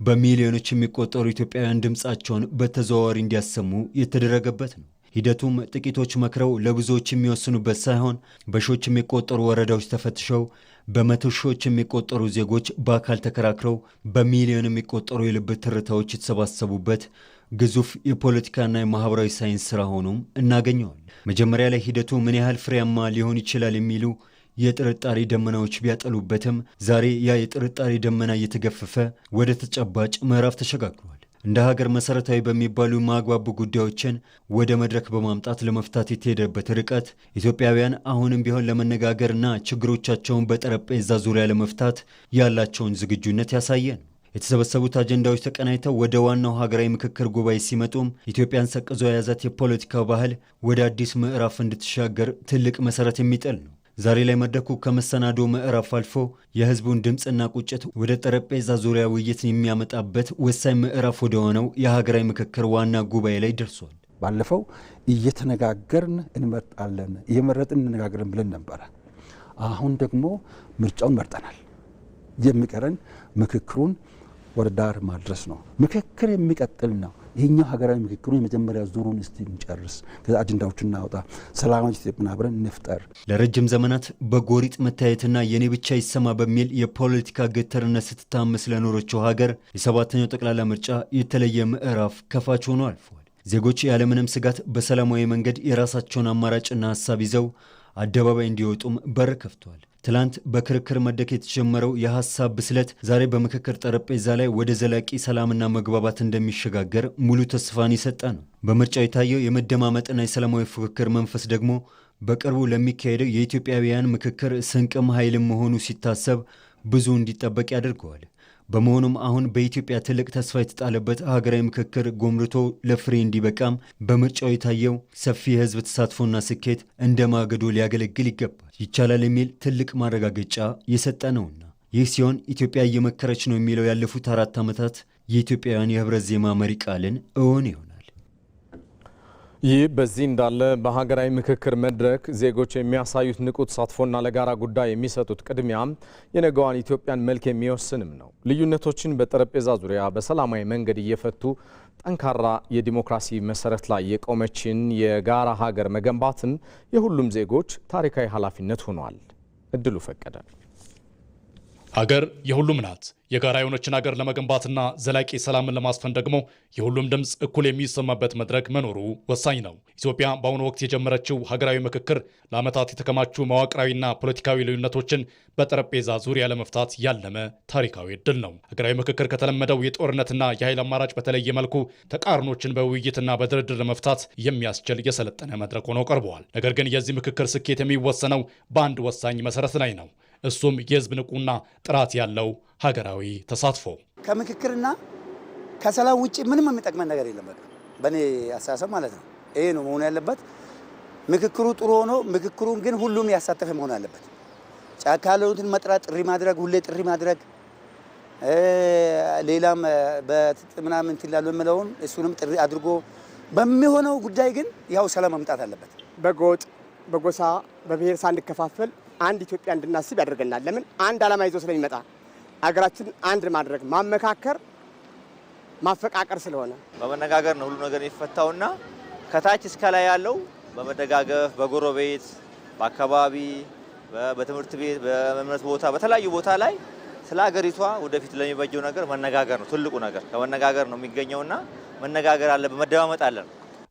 በሚሊዮኖች የሚቆጠሩ ኢትዮጵያውያን ድምፃቸውን በተዘዋዋሪ እንዲያሰሙ የተደረገበት ነው። ሂደቱም ጥቂቶች መክረው ለብዙዎች የሚወስኑበት ሳይሆን በሺዎች የሚቆጠሩ ወረዳዎች ተፈትሸው በመቶ ሺዎች የሚቆጠሩ ዜጎች በአካል ተከራክረው በሚሊዮን የሚቆጠሩ የልብ ትርታዎች የተሰባሰቡበት ግዙፍ የፖለቲካና የማህበራዊ ሳይንስ ስራ ሆኖም እናገኘዋለን። መጀመሪያ ላይ ሂደቱ ምን ያህል ፍሬያማ ሊሆን ይችላል የሚሉ የጥርጣሬ ደመናዎች ቢያጠሉበትም ዛሬ ያ የጥርጣሬ ደመና እየተገፈፈ ወደ ተጨባጭ ምዕራፍ ተሸጋግሯል። እንደ ሀገር መሰረታዊ በሚባሉ ማግባቡ ጉዳዮችን ወደ መድረክ በማምጣት ለመፍታት የተሄደበት ርቀት ኢትዮጵያውያን አሁንም ቢሆን ለመነጋገርና ችግሮቻቸውን በጠረጴዛ ዙሪያ ለመፍታት ያላቸውን ዝግጁነት ያሳየ ነው። የተሰበሰቡት አጀንዳዎች ተቀናይተው ወደ ዋናው ሀገራዊ ምክክር ጉባኤ ሲመጡም ኢትዮጵያን ሰቅዞ የያዛት የፖለቲካ ባህል ወደ አዲስ ምዕራፍ እንድትሻገር ትልቅ መሰረት የሚጥል ነው። ዛሬ ላይ መድረኩ ከመሰናዶ ምዕራፍ አልፎ የህዝቡን ድምፅና ቁጭት ወደ ጠረጴዛ ዙሪያ ውይይት የሚያመጣበት ወሳኝ ምዕራፍ ወደ ሆነው የሀገራዊ ምክክር ዋና ጉባኤ ላይ ደርሷል። ባለፈው እየተነጋገርን እንመርጣለን፣ እየመረጥን እንነጋገርን ብለን ነበረ። አሁን ደግሞ ምርጫውን መርጠናል። የሚቀረን ምክክሩን ወደ ዳር ማድረስ ነው። ምክክር የሚቀጥል ነው። ይህኛው ሀገራዊ ምክክሩ የመጀመሪያ ዙሩን እስቲ እንጨርስ፣ ከዛ አጀንዳዎችን እናውጣ፣ ሰላማዊ ኢትዮጵያን አብረን እንፍጠር። ለረጅም ዘመናት በጎሪጥ መታየትና የኔ ብቻ ይሰማ በሚል የፖለቲካ ግትርነት ስትታመስ ለኖረችው ሀገር የሰባተኛው ጠቅላላ ምርጫ የተለየ ምዕራፍ ከፋች ሆኖ አልፏል። ዜጎች ያለምንም ስጋት በሰላማዊ መንገድ የራሳቸውን አማራጭና ሀሳብ ይዘው አደባባይ እንዲወጡም በር ከፍቷል። ትላንት በክርክር መድረክ የተጀመረው የሐሳብ ብስለት ዛሬ በምክክር ጠረጴዛ ላይ ወደ ዘላቂ ሰላምና መግባባት እንደሚሸጋገር ሙሉ ተስፋን የሰጠ ነው። በምርጫው የታየው የመደማመጥና የሰላማዊ ፉክክር መንፈስ ደግሞ በቅርቡ ለሚካሄደው የኢትዮጵያውያን ምክክር ስንቅም ኃይልም መሆኑ ሲታሰብ ብዙ እንዲጠበቅ ያደርገዋል። በመሆኑም አሁን በኢትዮጵያ ትልቅ ተስፋ የተጣለበት ሀገራዊ ምክክር ጎምርቶ ለፍሬ እንዲበቃም በምርጫው የታየው ሰፊ የህዝብ ተሳትፎና ስኬት እንደ ማገዶ ሊያገለግል ይገባል። ይቻላል የሚል ትልቅ ማረጋገጫ የሰጠ ነውና ይህ ሲሆን ኢትዮጵያ እየመከረች ነው የሚለው ያለፉት 4 ዓመታት የኢትዮጵያውያን የህብረት ዜማ መሪ ቃልን እውን ይሆናል። ይህ በዚህ እንዳለ በሀገራዊ ምክክር መድረክ ዜጎች የሚያሳዩት ንቁ ተሳትፎና ለጋራ ጉዳይ የሚሰጡት ቅድሚያ የነገዋን ኢትዮጵያን መልክ የሚወስንም ነው። ልዩነቶችን በጠረጴዛ ዙሪያ በሰላማዊ መንገድ እየፈቱ ጠንካራ የዲሞክራሲ መሰረት ላይ የቆመችን የጋራ ሀገር መገንባትም የሁሉም ዜጎች ታሪካዊ ኃላፊነት ሆኗል። እድሉ ፈቀደ። ሀገር የሁሉም ናት። የጋራ የሆነችን ሀገር ለመገንባትና ዘላቂ ሰላምን ለማስፈን ደግሞ የሁሉም ድምፅ እኩል የሚሰማበት መድረክ መኖሩ ወሳኝ ነው። ኢትዮጵያ በአሁኑ ወቅት የጀመረችው ሀገራዊ ምክክር ለዓመታት የተከማቹ መዋቅራዊና ፖለቲካዊ ልዩነቶችን በጠረጴዛ ዙሪያ ለመፍታት ያለመ ታሪካዊ እድል ነው። ሀገራዊ ምክክር ከተለመደው የጦርነትና የኃይል አማራጭ በተለየ መልኩ ተቃርኖችን በውይይትና በድርድር ለመፍታት የሚያስችል የሰለጠነ መድረክ ሆኖ ቀርበዋል። ነገር ግን የዚህ ምክክር ስኬት የሚወሰነው በአንድ ወሳኝ መሰረት ላይ ነው። እሱም የህዝብ ንቁና ጥራት ያለው ሀገራዊ ተሳትፎ። ከምክክርና ከሰላም ውጪ ምንም የሚጠቅመን ነገር የለም። በእኔ አስተሳሰብ ማለት ነው። ይሄ ነው መሆን ያለበት። ምክክሩ ጥሩ ሆኖ ምክክሩን ግን ሁሉም ያሳተፈ መሆን አለበት። ጫካ ያሉትን መጥራት፣ ጥሪ ማድረግ፣ ሁሌ ጥሪ ማድረግ፣ ሌላም በምናምን ትላሉ የምለውን እሱንም ጥሪ አድርጎ በሚሆነው ጉዳይ ግን ያው ሰላም መምጣት አለበት። በጎጥ በጎሳ በብሔር ሳንከፋፈል አንድ ኢትዮጵያ እንድናስብ ያደርገናል። ለምን አንድ ዓላማ ይዞ ስለሚመጣ አገራችን አንድ ማድረግ፣ ማመካከር፣ ማፈቃቀር ስለሆነ በመነጋገር ነው ሁሉ ነገር የሚፈታውና ከታች እስከ ላይ ያለው በመደጋገፍ በጎረቤት በአካባቢ በትምህርት ቤት በእምነት ቦታ በተለያዩ ቦታ ላይ ስለ ሀገሪቷ ወደፊት ለሚበጀው ነገር መነጋገር ነው ትልቁ ነገር። ከመነጋገር ነው የሚገኘውና መነጋገር አለ፣ መደማመጥ አለ።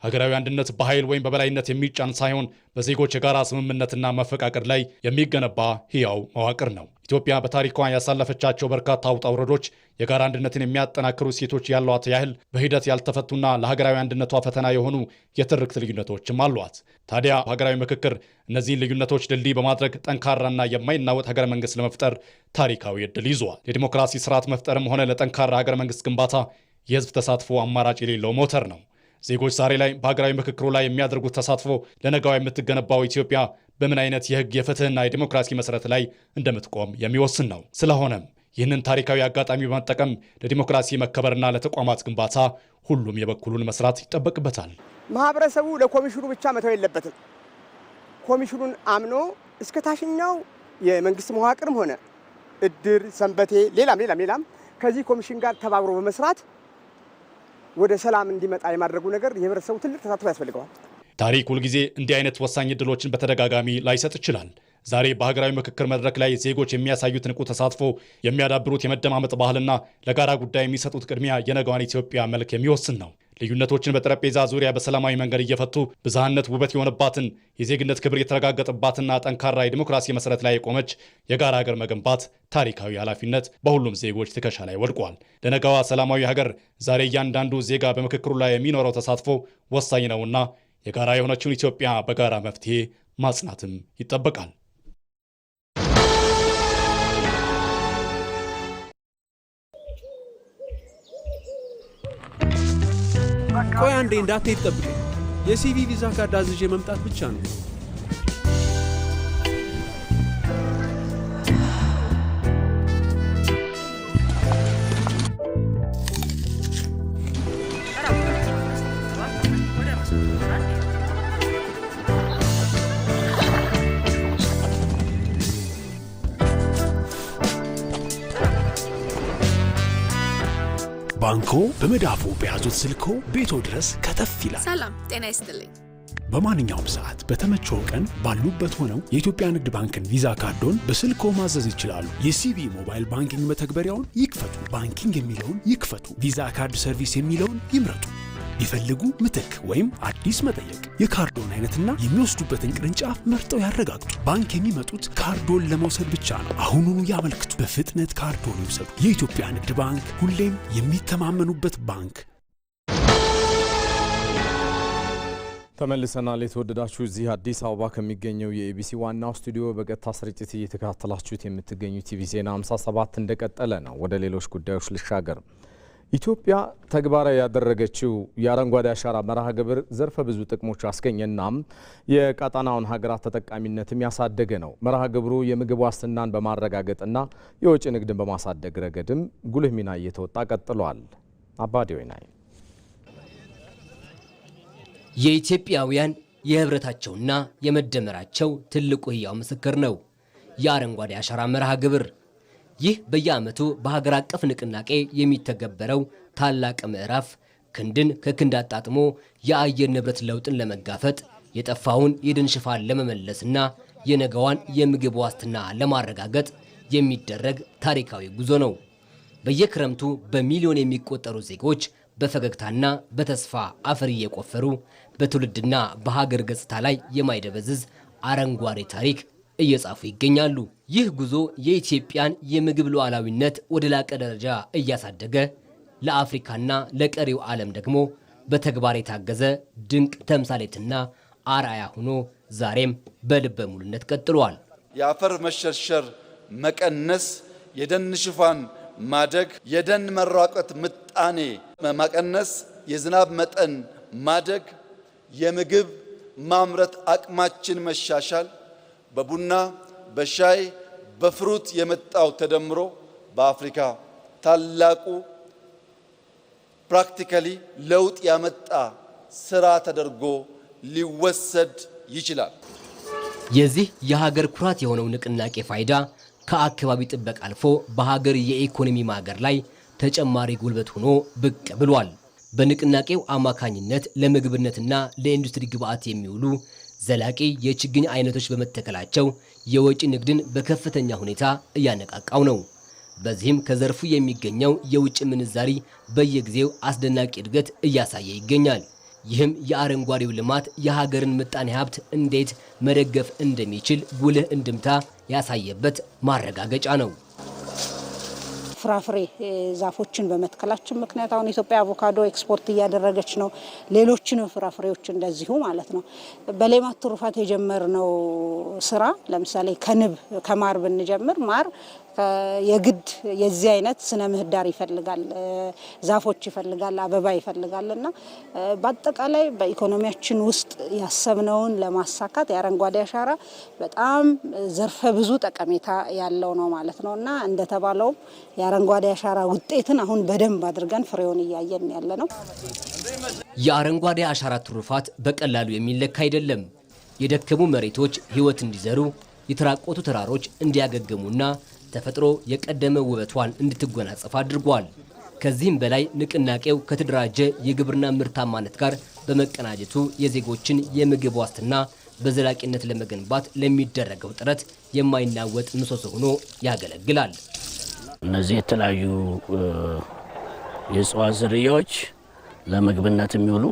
ሀገራዊ አንድነት በኃይል ወይም በበላይነት የሚጫን ሳይሆን በዜጎች የጋራ ስምምነትና መፈቃቀር ላይ የሚገነባ ሕያው መዋቅር ነው። ኢትዮጵያ በታሪኳ ያሳለፈቻቸው በርካታ ውጣ ውረዶች የጋራ አንድነትን የሚያጠናክሩ እሴቶች ያሏት ያህል በሂደት ያልተፈቱና ለሀገራዊ አንድነቷ ፈተና የሆኑ የትርክት ልዩነቶችም አሏት። ታዲያ ሀገራዊ ምክክር እነዚህን ልዩነቶች ድልድይ በማድረግ ጠንካራና የማይናወጥ ሀገረ መንግስት ለመፍጠር ታሪካዊ ዕድል ይዟል። የዲሞክራሲ ስርዓት መፍጠርም ሆነ ለጠንካራ ሀገረ መንግስት ግንባታ የህዝብ ተሳትፎ አማራጭ የሌለው ሞተር ነው። ዜጎች ዛሬ ላይ በሀገራዊ ምክክሩ ላይ የሚያደርጉት ተሳትፎ ለነገዋ የምትገነባው ኢትዮጵያ በምን አይነት የህግ የፍትህና የዲሞክራሲ መሰረት ላይ እንደምትቆም የሚወስን ነው። ስለሆነም ይህንን ታሪካዊ አጋጣሚ በመጠቀም ለዲሞክራሲ መከበርና ለተቋማት ግንባታ ሁሉም የበኩሉን መስራት ይጠበቅበታል። ማህበረሰቡ ለኮሚሽኑ ብቻ መተው የለበትም። ኮሚሽኑን አምኖ እስከ ታችኛው የመንግስት መዋቅርም ሆነ እድር፣ ሰንበቴ፣ ሌላም ከዚህ ኮሚሽን ጋር ተባብሮ በመስራት ወደ ሰላም እንዲመጣ የማድረጉ ነገር የህብረተሰቡ ትልቅ ተሳትፎ ያስፈልገዋል። ታሪክ ሁልጊዜ እንዲህ አይነት ወሳኝ እድሎችን በተደጋጋሚ ላይሰጥ ይችላል። ዛሬ በሀገራዊ ምክክር መድረክ ላይ ዜጎች የሚያሳዩት ንቁ ተሳትፎ፣ የሚያዳብሩት የመደማመጥ ባህልና ለጋራ ጉዳይ የሚሰጡት ቅድሚያ የነገዋን ኢትዮጵያ መልክ የሚወስን ነው። ልዩነቶችን በጠረጴዛ ዙሪያ በሰላማዊ መንገድ እየፈቱ ብዝሃነት ውበት የሆነባትን የዜግነት ክብር የተረጋገጠባትና ጠንካራ የዲሞክራሲ መሰረት ላይ የቆመች የጋራ ሀገር መገንባት ታሪካዊ ኃላፊነት በሁሉም ዜጎች ትከሻ ላይ ወድቋል። ለነገዋ ሰላማዊ ሀገር ዛሬ እያንዳንዱ ዜጋ በምክክሩ ላይ የሚኖረው ተሳትፎ ወሳኝ ነውና የጋራ የሆነችውን ኢትዮጵያ በጋራ መፍትሄ ማጽናትም ይጠበቃል። ቆይ አንዴ እንዳትሄድ ጠብቀኝ። የሲቪ ቪዛ ካርድ አዝዤ መምጣት ብቻ ነው። ባንኮ በመዳፉ በያዙት ስልኮ ቤቶ ድረስ ከተፍ ይላል። ሰላም ጤና ይስጥልኝ። በማንኛውም ሰዓት በተመቸው ቀን ባሉበት ሆነው የኢትዮጵያ ንግድ ባንክን ቪዛ ካርዶን በስልኮ ማዘዝ ይችላሉ። የሲቢ ሞባይል ባንኪንግ መተግበሪያውን ይክፈቱ። ባንኪንግ የሚለውን ይክፈቱ። ቪዛ ካርድ ሰርቪስ የሚለውን ይምረጡ። ይፈልጉ ምትክ ወይም አዲስ መጠየቅ። የካርዶን አይነትና የሚወስዱበትን ቅርንጫፍ መርጠው ያረጋግጡ። ባንክ የሚመጡት ካርዶን ለመውሰድ ብቻ ነው። አሁኑኑ ያመልክቱ። በፍጥነት ካርዶን ይውሰዱ። የኢትዮጵያ ንግድ ባንክ፣ ሁሌም የሚተማመኑበት ባንክ። ተመልሰናል። የተወደዳችሁ እዚህ አዲስ አበባ ከሚገኘው የኢቢሲ ዋናው ስቱዲዮ በቀጥታ ስርጭት እየተከታተላችሁት የምትገኙ ቲቪ ዜና 57 እንደቀጠለ ነው። ወደ ሌሎች ጉዳዮች ልሻገር። ኢትዮጵያ ተግባራዊ ያደረገችው የአረንጓዴ አሻራ መርሃ ግብር ዘርፈ ብዙ ጥቅሞች ያስገኘና የቀጣናውን ሀገራት ተጠቃሚነትም ያሳደገ ነው። መርሃ ግብሩ የምግብ ዋስትናን በማረጋገጥና የውጭ ንግድን በማሳደግ ረገድም ጉልህ ሚና እየተወጣ ቀጥሏል። አባዲ ወይናይ የኢትዮጵያውያን የህብረታቸውና የመደመራቸው ትልቁ ህያው ምስክር ነው የአረንጓዴ አሻራ መርሃ ግብር። ይህ በየዓመቱ በሀገር አቀፍ ንቅናቄ የሚተገበረው ታላቅ ምዕራፍ ክንድን ከክንድ አጣጥሞ የአየር ንብረት ለውጥን ለመጋፈጥ የጠፋውን የደን ሽፋን ለመመለስና የነገዋን የምግብ ዋስትና ለማረጋገጥ የሚደረግ ታሪካዊ ጉዞ ነው። በየክረምቱ በሚሊዮን የሚቆጠሩ ዜጎች በፈገግታና በተስፋ አፈር እየቆፈሩ በትውልድና በሀገር ገጽታ ላይ የማይደበዝዝ አረንጓዴ ታሪክ እየጻፉ ይገኛሉ። ይህ ጉዞ የኢትዮጵያን የምግብ ሉዓላዊነት ወደ ላቀ ደረጃ እያሳደገ ለአፍሪካና ለቀሪው ዓለም ደግሞ በተግባር የታገዘ ድንቅ ተምሳሌትና አርአያ ሆኖ ዛሬም በልበ ሙሉነት ቀጥሏል። የአፈር መሸርሸር መቀነስ፣ የደን ሽፋን ማደግ፣ የደን መራቆት ምጣኔ መቀነስ፣ የዝናብ መጠን ማደግ፣ የምግብ ማምረት አቅማችን መሻሻል፣ በቡና በሻይ በፍሩት የመጣው ተደምሮ በአፍሪካ ታላቁ ፕራክቲካሊ ለውጥ ያመጣ ስራ ተደርጎ ሊወሰድ ይችላል። የዚህ የሀገር ኩራት የሆነው ንቅናቄ ፋይዳ ከአካባቢ ጥበቃ አልፎ በሀገር የኢኮኖሚ ማገር ላይ ተጨማሪ ጉልበት ሆኖ ብቅ ብሏል። በንቅናቄው አማካኝነት ለምግብነትና ለኢንዱስትሪ ግብዓት የሚውሉ ዘላቂ የችግኝ አይነቶች በመተከላቸው የወጪ ንግድን በከፍተኛ ሁኔታ እያነቃቃው ነው። በዚህም ከዘርፉ የሚገኘው የውጭ ምንዛሪ በየጊዜው አስደናቂ እድገት እያሳየ ይገኛል። ይህም የአረንጓዴው ልማት የሀገርን ምጣኔ ሀብት እንዴት መደገፍ እንደሚችል ጉልህ እንድምታ ያሳየበት ማረጋገጫ ነው። ፍራፍሬ ዛፎችን በመትከላችን ምክንያት አሁን ኢትዮጵያ አቮካዶ ኤክስፖርት እያደረገች ነው። ሌሎችንም ፍራፍሬዎች እንደዚሁ ማለት ነው። በሌማት ትሩፋት የጀመርነው ስራ ለምሳሌ ከንብ ከማር ብንጀምር ማር የግድ የዚህ አይነት ስነ ምህዳር ይፈልጋል፣ ዛፎች ይፈልጋል፣ አበባ ይፈልጋል እና በአጠቃላይ በኢኮኖሚያችን ውስጥ ያሰብነውን ለማሳካት የአረንጓዴ አሻራ በጣም ዘርፈ ብዙ ጠቀሜታ ያለው ነው ማለት ነው እና እንደተባለውም የአረንጓዴ አሻራ ውጤትን አሁን በደንብ አድርገን ፍሬውን እያየን ያለ ነው። የአረንጓዴ አሻራ ትሩፋት በቀላሉ የሚለካ አይደለም። የደከሙ መሬቶች ህይወት እንዲዘሩ፣ የተራቆቱ ተራሮች እንዲያገግሙና ተፈጥሮ የቀደመ ውበቷን እንድትጎናጸፍ አድርጓል። ከዚህም በላይ ንቅናቄው ከተደራጀ የግብርና ምርታማነት ጋር በመቀናጀቱ የዜጎችን የምግብ ዋስትና በዘላቂነት ለመገንባት ለሚደረገው ጥረት የማይናወጥ ምሰሶ ሆኖ ያገለግላል። እነዚህ የተለያዩ የእጽዋት ዝርያዎች ለምግብነት የሚውሉ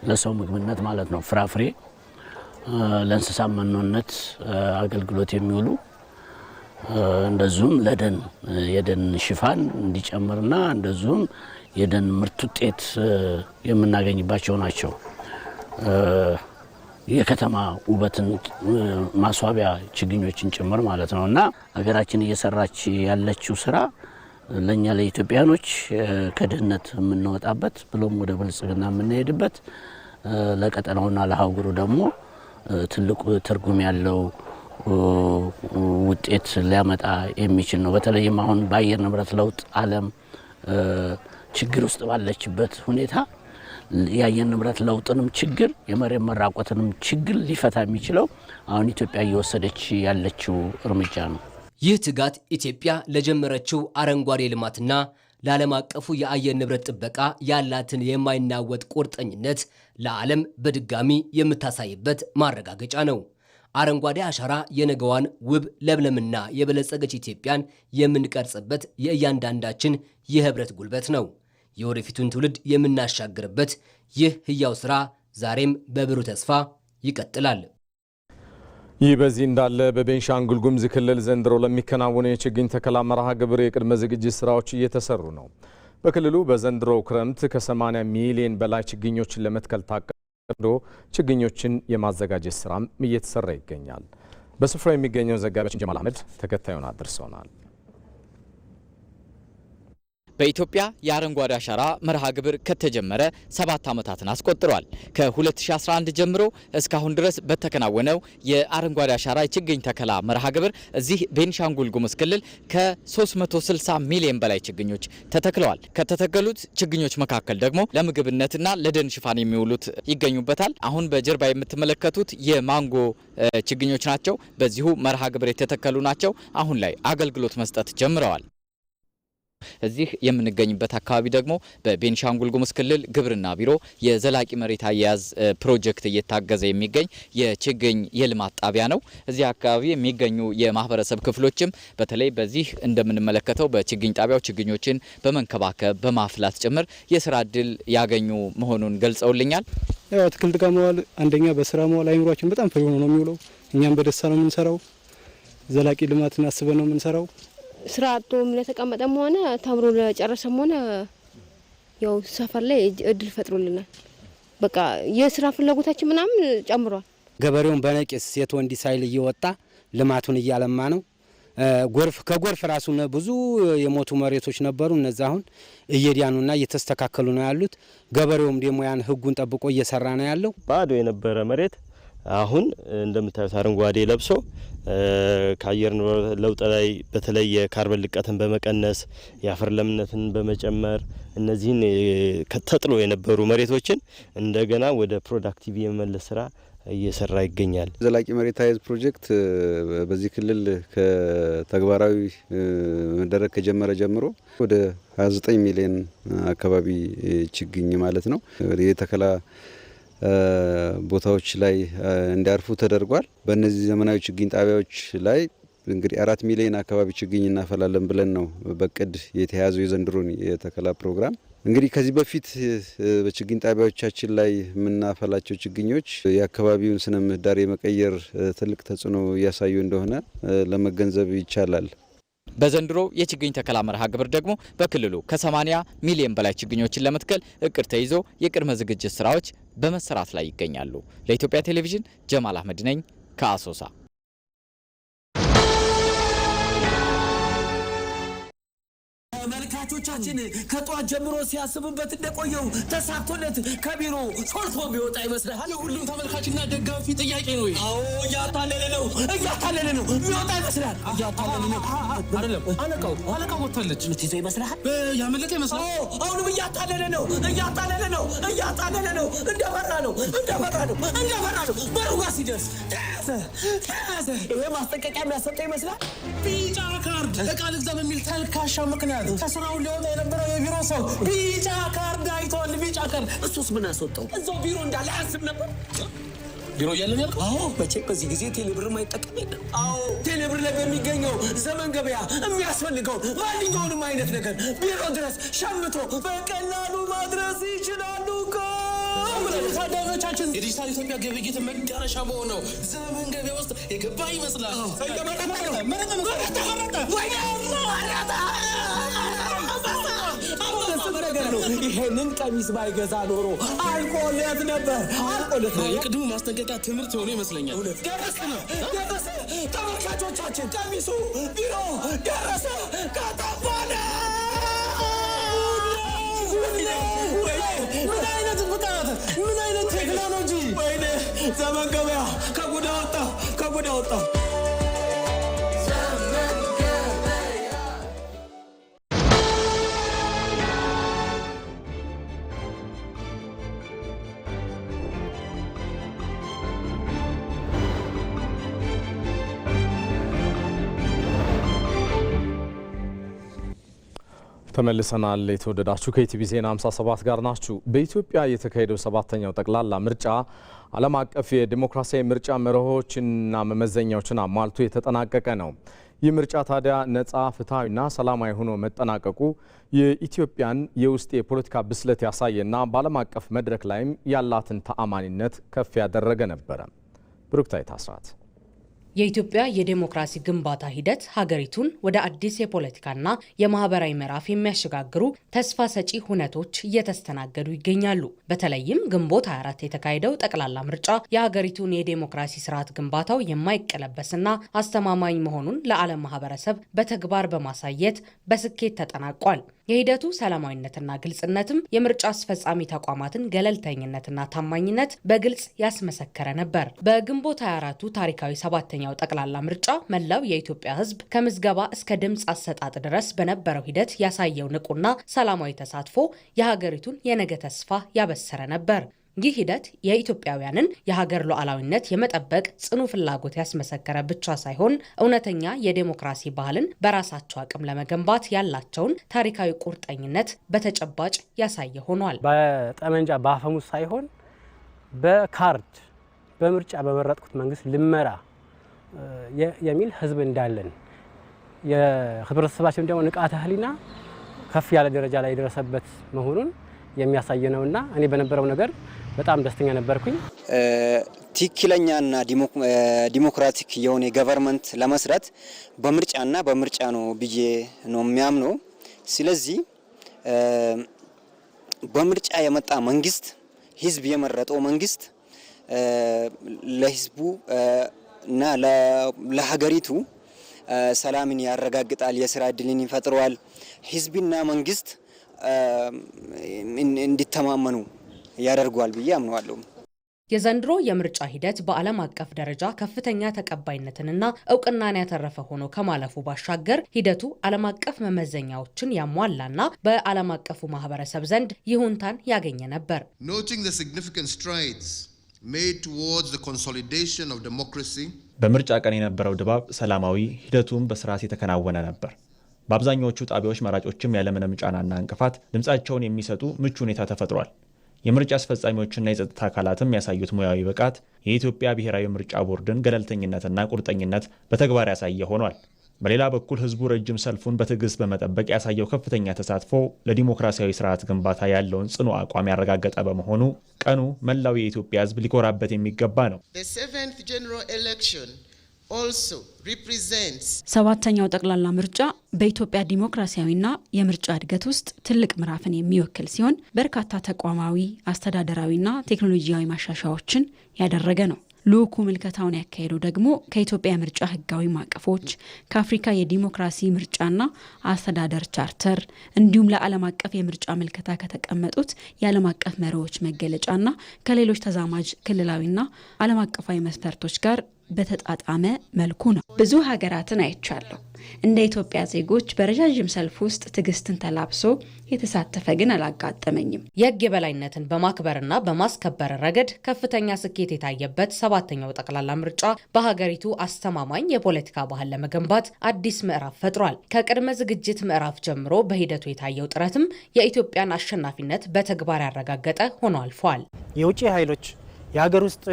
ለሰው ምግብነት ማለት ነው፣ ፍራፍሬ፣ ለእንስሳ መኖነት አገልግሎት የሚውሉ እንደዚሁም ለደን የደን ሽፋን እንዲጨምርና እንደዚሁም የደን ምርት ውጤት የምናገኝባቸው ናቸው። የከተማ ውበትን ማስዋቢያ ችግኞችን ጭምር ማለት ነው እና ሀገራችን እየሰራች ያለችው ስራ ለእኛ ለኢትዮጵያኖች ከድህነት የምንወጣበት ብሎም ወደ ብልጽግና የምንሄድበት ለቀጠናውና ለሀገሩ ደግሞ ትልቁ ትርጉም ያለው ውጤት ሊያመጣ የሚችል ነው። በተለይም አሁን በአየር ንብረት ለውጥ ዓለም ችግር ውስጥ ባለችበት ሁኔታ የአየር ንብረት ለውጥንም ችግር የመሬት መራቆትንም ችግር ሊፈታ የሚችለው አሁን ኢትዮጵያ እየወሰደች ያለችው እርምጃ ነው። ይህ ትጋት ኢትዮጵያ ለጀመረችው አረንጓዴ ልማትና ለዓለም አቀፉ የአየር ንብረት ጥበቃ ያላትን የማይናወጥ ቁርጠኝነት ለዓለም በድጋሚ የምታሳይበት ማረጋገጫ ነው። አረንጓዴ አሻራ የነገዋን ውብ ለምለምና የበለጸገች ኢትዮጵያን የምንቀርጽበት የእያንዳንዳችን የህብረት ጉልበት ነው። የወደፊቱን ትውልድ የምናሻግርበት ይህ ህያው ስራ ዛሬም በብሩህ ተስፋ ይቀጥላል። ይህ በዚህ እንዳለ በቤንሻንጉል ጉሙዝ ክልል ዘንድሮ ለሚከናወነው የችግኝ ተከላ መርሃ ግብር የቅድመ ዝግጅት ስራዎች እየተሰሩ ነው። በክልሉ በዘንድሮው ክረምት ከ80 ሚሊዮን በላይ ችግኞችን ለመትከል ታቅዶ ችግኞችን የማዘጋጀት ስራም እየተሰራ ይገኛል። በስፍራው የሚገኘው ዘጋቢያችን ጀማል አህመድ ተከታዩን አድርሶናል። በኢትዮጵያ የአረንጓዴ አሻራ መርሃ ግብር ከተጀመረ 7 ዓመታትን አስቆጥሯል። ከ2011 ጀምሮ እስካሁን ድረስ በተከናወነው የአረንጓዴ አሻራ የችግኝ ተከላ መርሃ ግብር እዚህ ቤኒሻንጉል ጉሙዝ ክልል ከ360 ሚሊዮን በላይ ችግኞች ተተክለዋል። ከተተከሉት ችግኞች መካከል ደግሞ ለምግብነትና ለደን ሽፋን የሚውሉት ይገኙበታል። አሁን በጀርባ የምትመለከቱት የማንጎ ችግኞች ናቸው። በዚሁ መርሃ ግብር የተተከሉ ናቸው። አሁን ላይ አገልግሎት መስጠት ጀምረዋል። እዚህ የምንገኝበት አካባቢ ደግሞ በቤኒሻንጉል ጉሙዝ ክልል ግብርና ቢሮ የዘላቂ መሬት አያያዝ ፕሮጀክት እየታገዘ የሚገኝ የችግኝ የልማት ጣቢያ ነው። እዚህ አካባቢ የሚገኙ የማህበረሰብ ክፍሎችም በተለይ በዚህ እንደምንመለከተው በችግኝ ጣቢያው ችግኞችን በመንከባከብ በማፍላት ጭምር የስራ እድል ያገኙ መሆኑን ገልጸውልኛል። ያው አትክልት ጋር መዋል አንደኛ በስራ መዋል አይምሯችን በጣም ፍሪ ሆኖ ነው የሚውለው። እኛም በደስታ ነው የምንሰራው። ዘላቂ ልማትን አስበን ነው የምንሰራው። ስራ አጥቶም ለተቀመጠም ሆነ ተምሮ ለጨረሰም ሆነ ያው ሰፈር ላይ እድል ፈጥሮልናል። በቃ የስራ ፍላጎታችን ምናምን ጨምሯል። ገበሬውን በነቂስ ሴት ወንድ ሳይል እየወጣ ልማቱን እያለማ ነው። ከጎርፍ ራሱ ብዙ የሞቱ መሬቶች ነበሩ። እነዛ አሁን እየዳኑና እየተስተካከሉ ነው ያሉት። ገበሬውም ደግሞ ያን ህጉን ጠብቆ እየሰራ ነው ያለው። ባዶ የነበረ መሬት አሁን እንደምታዩት አረንጓዴ ለብሶ ከአየር ለውጥ ላይ በተለይ የካርበን ልቀትን በመቀነስ የአፈር ለምነትን በመጨመር እነዚህን ተጥሎ የነበሩ መሬቶችን እንደገና ወደ ፕሮዳክቲቭ የመመለስ ስራ እየሰራ ይገኛል። ዘላቂ መሬት አያያዝ ፕሮጀክት በዚህ ክልል ከተግባራዊ መደረግ ከጀመረ ጀምሮ ወደ 29 ሚሊዮን አካባቢ ችግኝ ማለት ነው የተከላ ቦታዎች ላይ እንዲያርፉ ተደርጓል። በእነዚህ ዘመናዊ ችግኝ ጣቢያዎች ላይ እንግዲህ 4 ሚሊዮን አካባቢ ችግኝ እናፈላለን ብለን ነው በቅድ የተያዘው የዘንድሮን የተከላ ፕሮግራም። እንግዲህ ከዚህ በፊት በችግኝ ጣቢያዎቻችን ላይ የምናፈላቸው ችግኞች የአካባቢውን ስነ ምህዳር የመቀየር ትልቅ ተጽዕኖ እያሳዩ እንደሆነ ለመገንዘብ ይቻላል። በዘንድሮ የችግኝ ተከላ መርሃ ግብር ደግሞ በክልሉ ከ80 ሚሊዮን በላይ ችግኞችን ለመትከል እቅድ ተይዞ የቅድመ ዝግጅት ስራዎች በመሰራት ላይ ይገኛሉ። ለኢትዮጵያ ቴሌቪዥን ጀማል አህመድ ነኝ ከአሶሳ። ተመልካቾቻችን ከጧት ጀምሮ ሲያስቡበት እንደቆየው ተሳክቶለት ከቢሮ ሾልኮ ቢወጣ ይመስላል። የሁሉም ተመልካችና ደጋፊ ጥያቄ ነው። አዎ እያታለለ ነው የሚወጣ ይመስላል። እያታለለ ነው አይደለም። አለቃው ወጥታለች። ምትይዘው ይመስላል። ያመለጠ ይመስላል። አሁንም እያታለለ ነው። እንደፈራ ነው። በሩ ጋር ሲደርስ ተያዘ። ይሄ ማስጠንቀቂያ የሚያሰጠው ይመስላል። ቢጫ ካርድ እቃ ልግዛ በሚል ተልካሻ ምክንያት ከስራው ሊወጣ የነበረው የቢሮ ሰው ቢጫ ካርድ አይቷል። ቢጫ ካርድ እሱስ ምን አስወጣው? እዛው ቢሮ እንዳለ አያስብ ነበር። ቢሮ እያለን ያልኩ? አዎ መቼም በዚህ ጊዜ ቴሌብር ማይጠቀም የለም። አዎ ቴሌብር ላይ በሚገኘው ዘመን ገበያ የሚያስፈልገው ማንኛውንም አይነት ነገር ቢሮ ድረስ ሸምቶ በቀላሉ ማድረስ ይችላሉ እኮ። ታዳጊዎቻችን የዲጂታል ኢትዮጵያ ግብይት መዳረሻ በሆነው ዘመን ገበያ ውስጥ የገባ ይመስላል። ይሄንን ቀሚስ ባይገዛ ኖሮ አልቆለት ነበር። የቅድሙ ማስጠንቀቂያ ትምህርት የሆነ ይመስለኛል። ደረሰ። ተመልካቾቻችን ቀሚሱ ቢሮ ደረሰ። ከጠፋነ ምን አይነት ብቃት! ምን አይነት ቴክኖሎጂ! ወይኔ ዘመን ገበያ ከጉዳ ወጣ። ተመልሰናል። የተወደዳችሁ ከኢቲቪ ዜና 57 ጋር ናችሁ። በኢትዮጵያ የተካሄደው 7ኛው ጠቅላላ ምርጫ ዓለም አቀፍ የዲሞክራሲያዊ ምርጫ መርሆችና መመዘኛዎችን አሟልቶ የተጠናቀቀ ነው። ይህ ምርጫ ታዲያ ነፃ፣ ፍትሐዊና ሰላማዊ ሆኖ መጠናቀቁ የኢትዮጵያን የውስጥ የፖለቲካ ብስለት ያሳየና በዓለም አቀፍ መድረክ ላይም ያላትን ተአማኒነት ከፍ ያደረገ ነበረ። ብሩክታይት አስራት የኢትዮጵያ የዴሞክራሲ ግንባታ ሂደት ሀገሪቱን ወደ አዲስ የፖለቲካና የማህበራዊ ምዕራፍ የሚያሸጋግሩ ተስፋ ሰጪ ሁነቶች እየተስተናገዱ ይገኛሉ። በተለይም ግንቦት 24 የተካሄደው ጠቅላላ ምርጫ የሀገሪቱን የዴሞክራሲ ስርዓት ግንባታው የማይቀለበስና አስተማማኝ መሆኑን ለዓለም ማህበረሰብ በተግባር በማሳየት በስኬት ተጠናቋል። የሂደቱ ሰላማዊነትና ግልጽነትም የምርጫ አስፈጻሚ ተቋማትን ገለልተኝነትና ታማኝነት በግልጽ ያስመሰከረ ነበር። በግንቦት 24ቱ ታሪካዊ 7ኛው ጠቅላላ ምርጫ መላው የኢትዮጵያ ሕዝብ ከምዝገባ እስከ ድምፅ አሰጣጥ ድረስ በነበረው ሂደት ያሳየው ንቁና ሰላማዊ ተሳትፎ የሀገሪቱን የነገ ተስፋ ያበሰረ ነበር። ይህ ሂደት የኢትዮጵያውያንን የሀገር ሉዓላዊነት የመጠበቅ ጽኑ ፍላጎት ያስመሰከረ ብቻ ሳይሆን እውነተኛ የዴሞክራሲ ባህልን በራሳቸው አቅም ለመገንባት ያላቸውን ታሪካዊ ቁርጠኝነት በተጨባጭ ያሳየ ሆኗል። በጠመንጃ በአፈሙዝ ሳይሆን በካርድ በምርጫ በመረጥኩት መንግስት ልመራ የሚል ህዝብ እንዳለን የህብረተሰባችን ደግሞ ንቃተ ህሊና ከፍ ያለ ደረጃ ላይ የደረሰበት መሆኑን የሚያሳይ ነውና እኔ በነበረው ነገር በጣም ደስተኛ ነበርኩኝ። ትክክለኛና ዲሞክራቲክ የሆነ ገቨርንመንት ለመስራት በምርጫና በምርጫ ነው ብዬ ነው የሚያምነው። ስለዚህ በምርጫ የመጣ መንግስት ህዝብ የመረጠው መንግስት ለህዝቡ እና ለሀገሪቱ ሰላምን ያረጋግጣል፣ የስራ እድልን ይፈጥራል፣ ህዝብና መንግስት እንዲተማመኑ ያደርጓል ብዬ አምናለሁ። የዘንድሮ የምርጫ ሂደት በዓለም አቀፍ ደረጃ ከፍተኛ ተቀባይነትንና እውቅናን ያተረፈ ሆኖ ከማለፉ ባሻገር ሂደቱ ዓለም አቀፍ መመዘኛዎችን ያሟላና በዓለም አቀፉ ማህበረሰብ ዘንድ ይሁንታን ያገኘ ነበር። Noting the significant strides made towards the consolidation of democracy በምርጫ ቀን የነበረው ድባብ ሰላማዊ፣ ሂደቱም በስርዓት የተከናወነ ነበር። በአብዛኛዎቹ ጣቢያዎች መራጮችም ያለምንም ጫናና እንቅፋት ድምጻቸውን የሚሰጡ ምቹ ሁኔታ ተፈጥሯል። የምርጫ አስፈጻሚዎችና የጸጥታ አካላትም ያሳዩት ሙያዊ ብቃት የኢትዮጵያ ብሔራዊ ምርጫ ቦርድን ገለልተኝነትና ቁርጠኝነት በተግባር ያሳየ ሆኗል። በሌላ በኩል ህዝቡ ረጅም ሰልፉን በትዕግስት በመጠበቅ ያሳየው ከፍተኛ ተሳትፎ ለዲሞክራሲያዊ ስርዓት ግንባታ ያለውን ጽኑ አቋም ያረጋገጠ በመሆኑ ቀኑ መላው የኢትዮጵያ ህዝብ ሊኮራበት የሚገባ ነው። ሰባተኛው ጠቅላላ ምርጫ በኢትዮጵያ ዲሞክራሲያዊና የምርጫ እድገት ውስጥ ትልቅ ምዕራፍን የሚወክል ሲሆን በርካታ ተቋማዊ፣ አስተዳደራዊና ቴክኖሎጂያዊ ማሻሻያዎችን ያደረገ ነው። ልዑኩ ምልከታውን ያካሄደው ደግሞ ከኢትዮጵያ የምርጫ ህጋዊ ማዕቀፎች፣ ከአፍሪካ የዲሞክራሲ ምርጫና አስተዳደር ቻርተር እንዲሁም ለዓለም አቀፍ የምርጫ ምልከታ ከተቀመጡት የዓለም አቀፍ መሪዎች መገለጫና ከሌሎች ተዛማጅ ክልላዊና ዓለም አቀፋዊ መስፈርቶች ጋር በተጣጣመ መልኩ ነው። ብዙ ሀገራትን አይቻለሁ። እንደ ኢትዮጵያ ዜጎች በረጃጅም ሰልፍ ውስጥ ትዕግስትን ተላብሶ የተሳተፈ ግን አላጋጠመኝም። የህግ የበላይነትን በማክበርና በማስከበር ረገድ ከፍተኛ ስኬት የታየበት ሰባተኛው ጠቅላላ ምርጫ በሀገሪቱ አስተማማኝ የፖለቲካ ባህል ለመገንባት አዲስ ምዕራፍ ፈጥሯል። ከቅድመ ዝግጅት ምዕራፍ ጀምሮ በሂደቱ የታየው ጥረትም የኢትዮጵያን አሸናፊነት በተግባር ያረጋገጠ ሆኖ አልፏል። የውጭ ኃይሎች የሀገር ውስጥ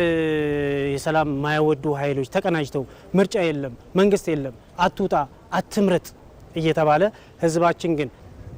የሰላም ማያወዱ ኃይሎች ተቀናጅተው ምርጫ የለም፣ መንግስት የለም፣ አትውጣ፣ አትምረጥ እየተባለ ህዝባችን ግን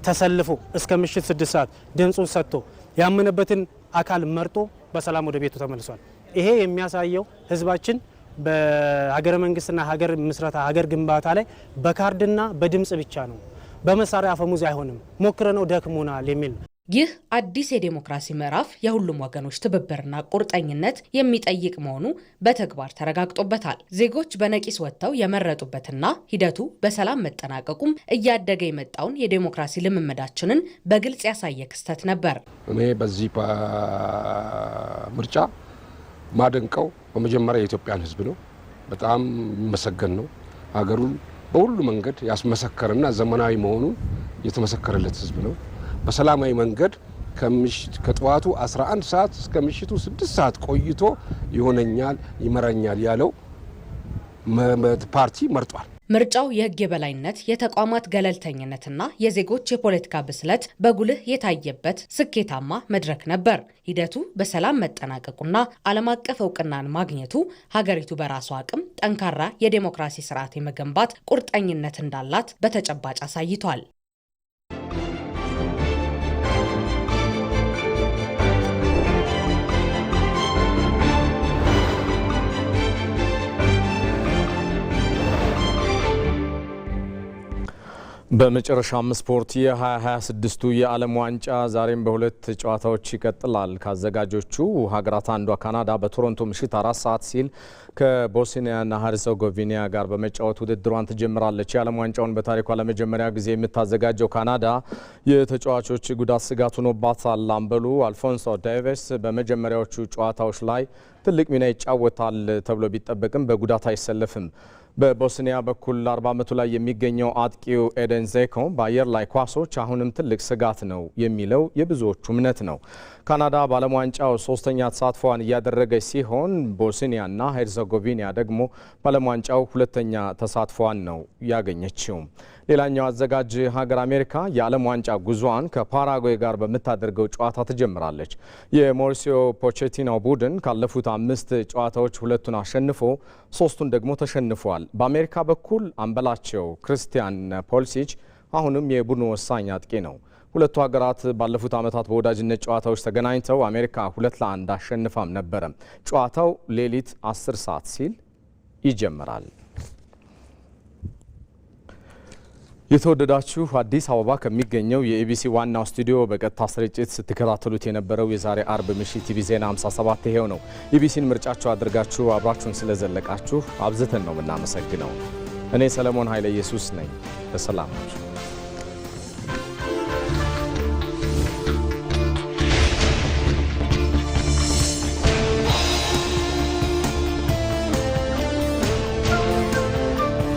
ተሰልፎ እስከ ምሽት 6 ሰዓት ድምፁን ሰጥቶ ያመነበትን አካል መርጦ በሰላም ወደ ቤቱ ተመልሷል። ይሄ የሚያሳየው ህዝባችን በሀገረ መንግስትና ሀገር ምስረታ ሀገር ግንባታ ላይ በካርድና በድምጽ ብቻ ነው፣ በመሳሪያ አፈሙዝ አይሆንም፣ ሞክረነው ደክሞናል የሚል ነው። ይህ አዲስ የዴሞክራሲ ምዕራፍ የሁሉም ወገኖች ትብብርና ቁርጠኝነት የሚጠይቅ መሆኑ በተግባር ተረጋግጦበታል። ዜጎች በነቂስ ወጥተው የመረጡበትና ሂደቱ በሰላም መጠናቀቁም እያደገ የመጣውን የዴሞክራሲ ልምምዳችንን በግልጽ ያሳየ ክስተት ነበር። እኔ በዚህ ምርጫ ማደንቀው በመጀመሪያ የኢትዮጵያን ህዝብ ነው። በጣም የሚመሰገን ነው። ሀገሩን በሁሉ መንገድ ያስመሰከረና ዘመናዊ መሆኑን የተመሰከረለት ህዝብ ነው። በሰላማዊ መንገድ ከጠዋቱ 11 ሰዓት እስከ ምሽቱ 6 ሰዓት ቆይቶ ይሆነኛል ይመራኛል ያለው ፓርቲ መርጧል። ምርጫው የህግ የበላይነት፣ የተቋማት ገለልተኝነትና የዜጎች የፖለቲካ ብስለት በጉልህ የታየበት ስኬታማ መድረክ ነበር። ሂደቱ በሰላም መጠናቀቁና ዓለም አቀፍ እውቅናን ማግኘቱ ሀገሪቱ በራሷ አቅም ጠንካራ የዴሞክራሲ ስርዓት የመገንባት ቁርጠኝነት እንዳላት በተጨባጭ አሳይቷል። በመጨረሻም ስፖርት የ2026ቱ የዓለም ዋንጫ ዛሬም በሁለት ጨዋታዎች ይቀጥላል። ካዘጋጆቹ ሀገራት አንዷ ካናዳ በቶሮንቶ ምሽት 4 ሰዓት ሲል ከቦስኒያና ሄርዘጎቪና ጋር በመጫወት ውድድሯን ትጀምራለች። የዓለም ዋንጫውን በታሪኳ ለመጀመሪያ ጊዜ የምታዘጋጀው ካናዳ የተጫዋቾች ጉዳት ስጋት ሆኖባታል። አምበሉ አልፎንሶ ዴቪስ በመጀመሪያዎቹ ጨዋታዎች ላይ ትልቅ ሚና ይጫወታል ተብሎ ቢጠበቅም በጉዳት አይሰለፍም። በቦስኒያ በኩል 40 ዓመቱ ላይ የሚገኘው አጥቂው ኤደን ዜኮ በአየር ላይ ኳሶች አሁንም ትልቅ ስጋት ነው የሚለው የብዙዎቹ እምነት ነው። ካናዳ በዓለም ዋንጫው 3ኛ ተሳትፎዋን እያደረገች ሲሆን ቦስኒያና ሄርዘጎቪና ደግሞ በዓለም ዋንጫው 2ኛ ተሳትፎዋን ነው ያገኘችው። ሌላኛው አዘጋጅ ሀገር አሜሪካ የዓለም ዋንጫ ጉዟን ከፓራጓይ ጋር በምታደርገው ጨዋታ ትጀምራለች። የማውሪሲዮ ፖቼቲኖ ቡድን ካለፉት 5 ጨዋታዎች 2ቱን አሸንፎ 3ቱን ደግሞ ተሸንፏል። በአሜሪካ በኩል አምበላቸው ክርስቲያን ፖልሲች አሁንም የቡድኑ ወሳኝ አጥቂ ነው። ሁለቱ ሀገራት ባለፉት ዓመታት በወዳጅነት ጨዋታዎች ተገናኝተው አሜሪካ 2-1 አሸንፋም ነበረ። ጨዋታው ሌሊት 10 ሰዓት ሲል ይጀምራል። የተወደዳችሁ አዲስ አበባ ከሚገኘው የኢቢሲ ዋናው ስቱዲዮ በቀጥታ ስርጭት ስትከታተሉት የነበረው የዛሬ አርብ ምሽት ቲቪ ዜና 57 ይሄው ነው። ኢቢሲን ምርጫችሁ አድርጋችሁ አብራችሁን ስለዘለቃችሁ አብዝተን ነው የምናመሰግነው። እኔ ሰለሞን ኃይለ ኢየሱስ ነኝ። በሰላም ናችሁ።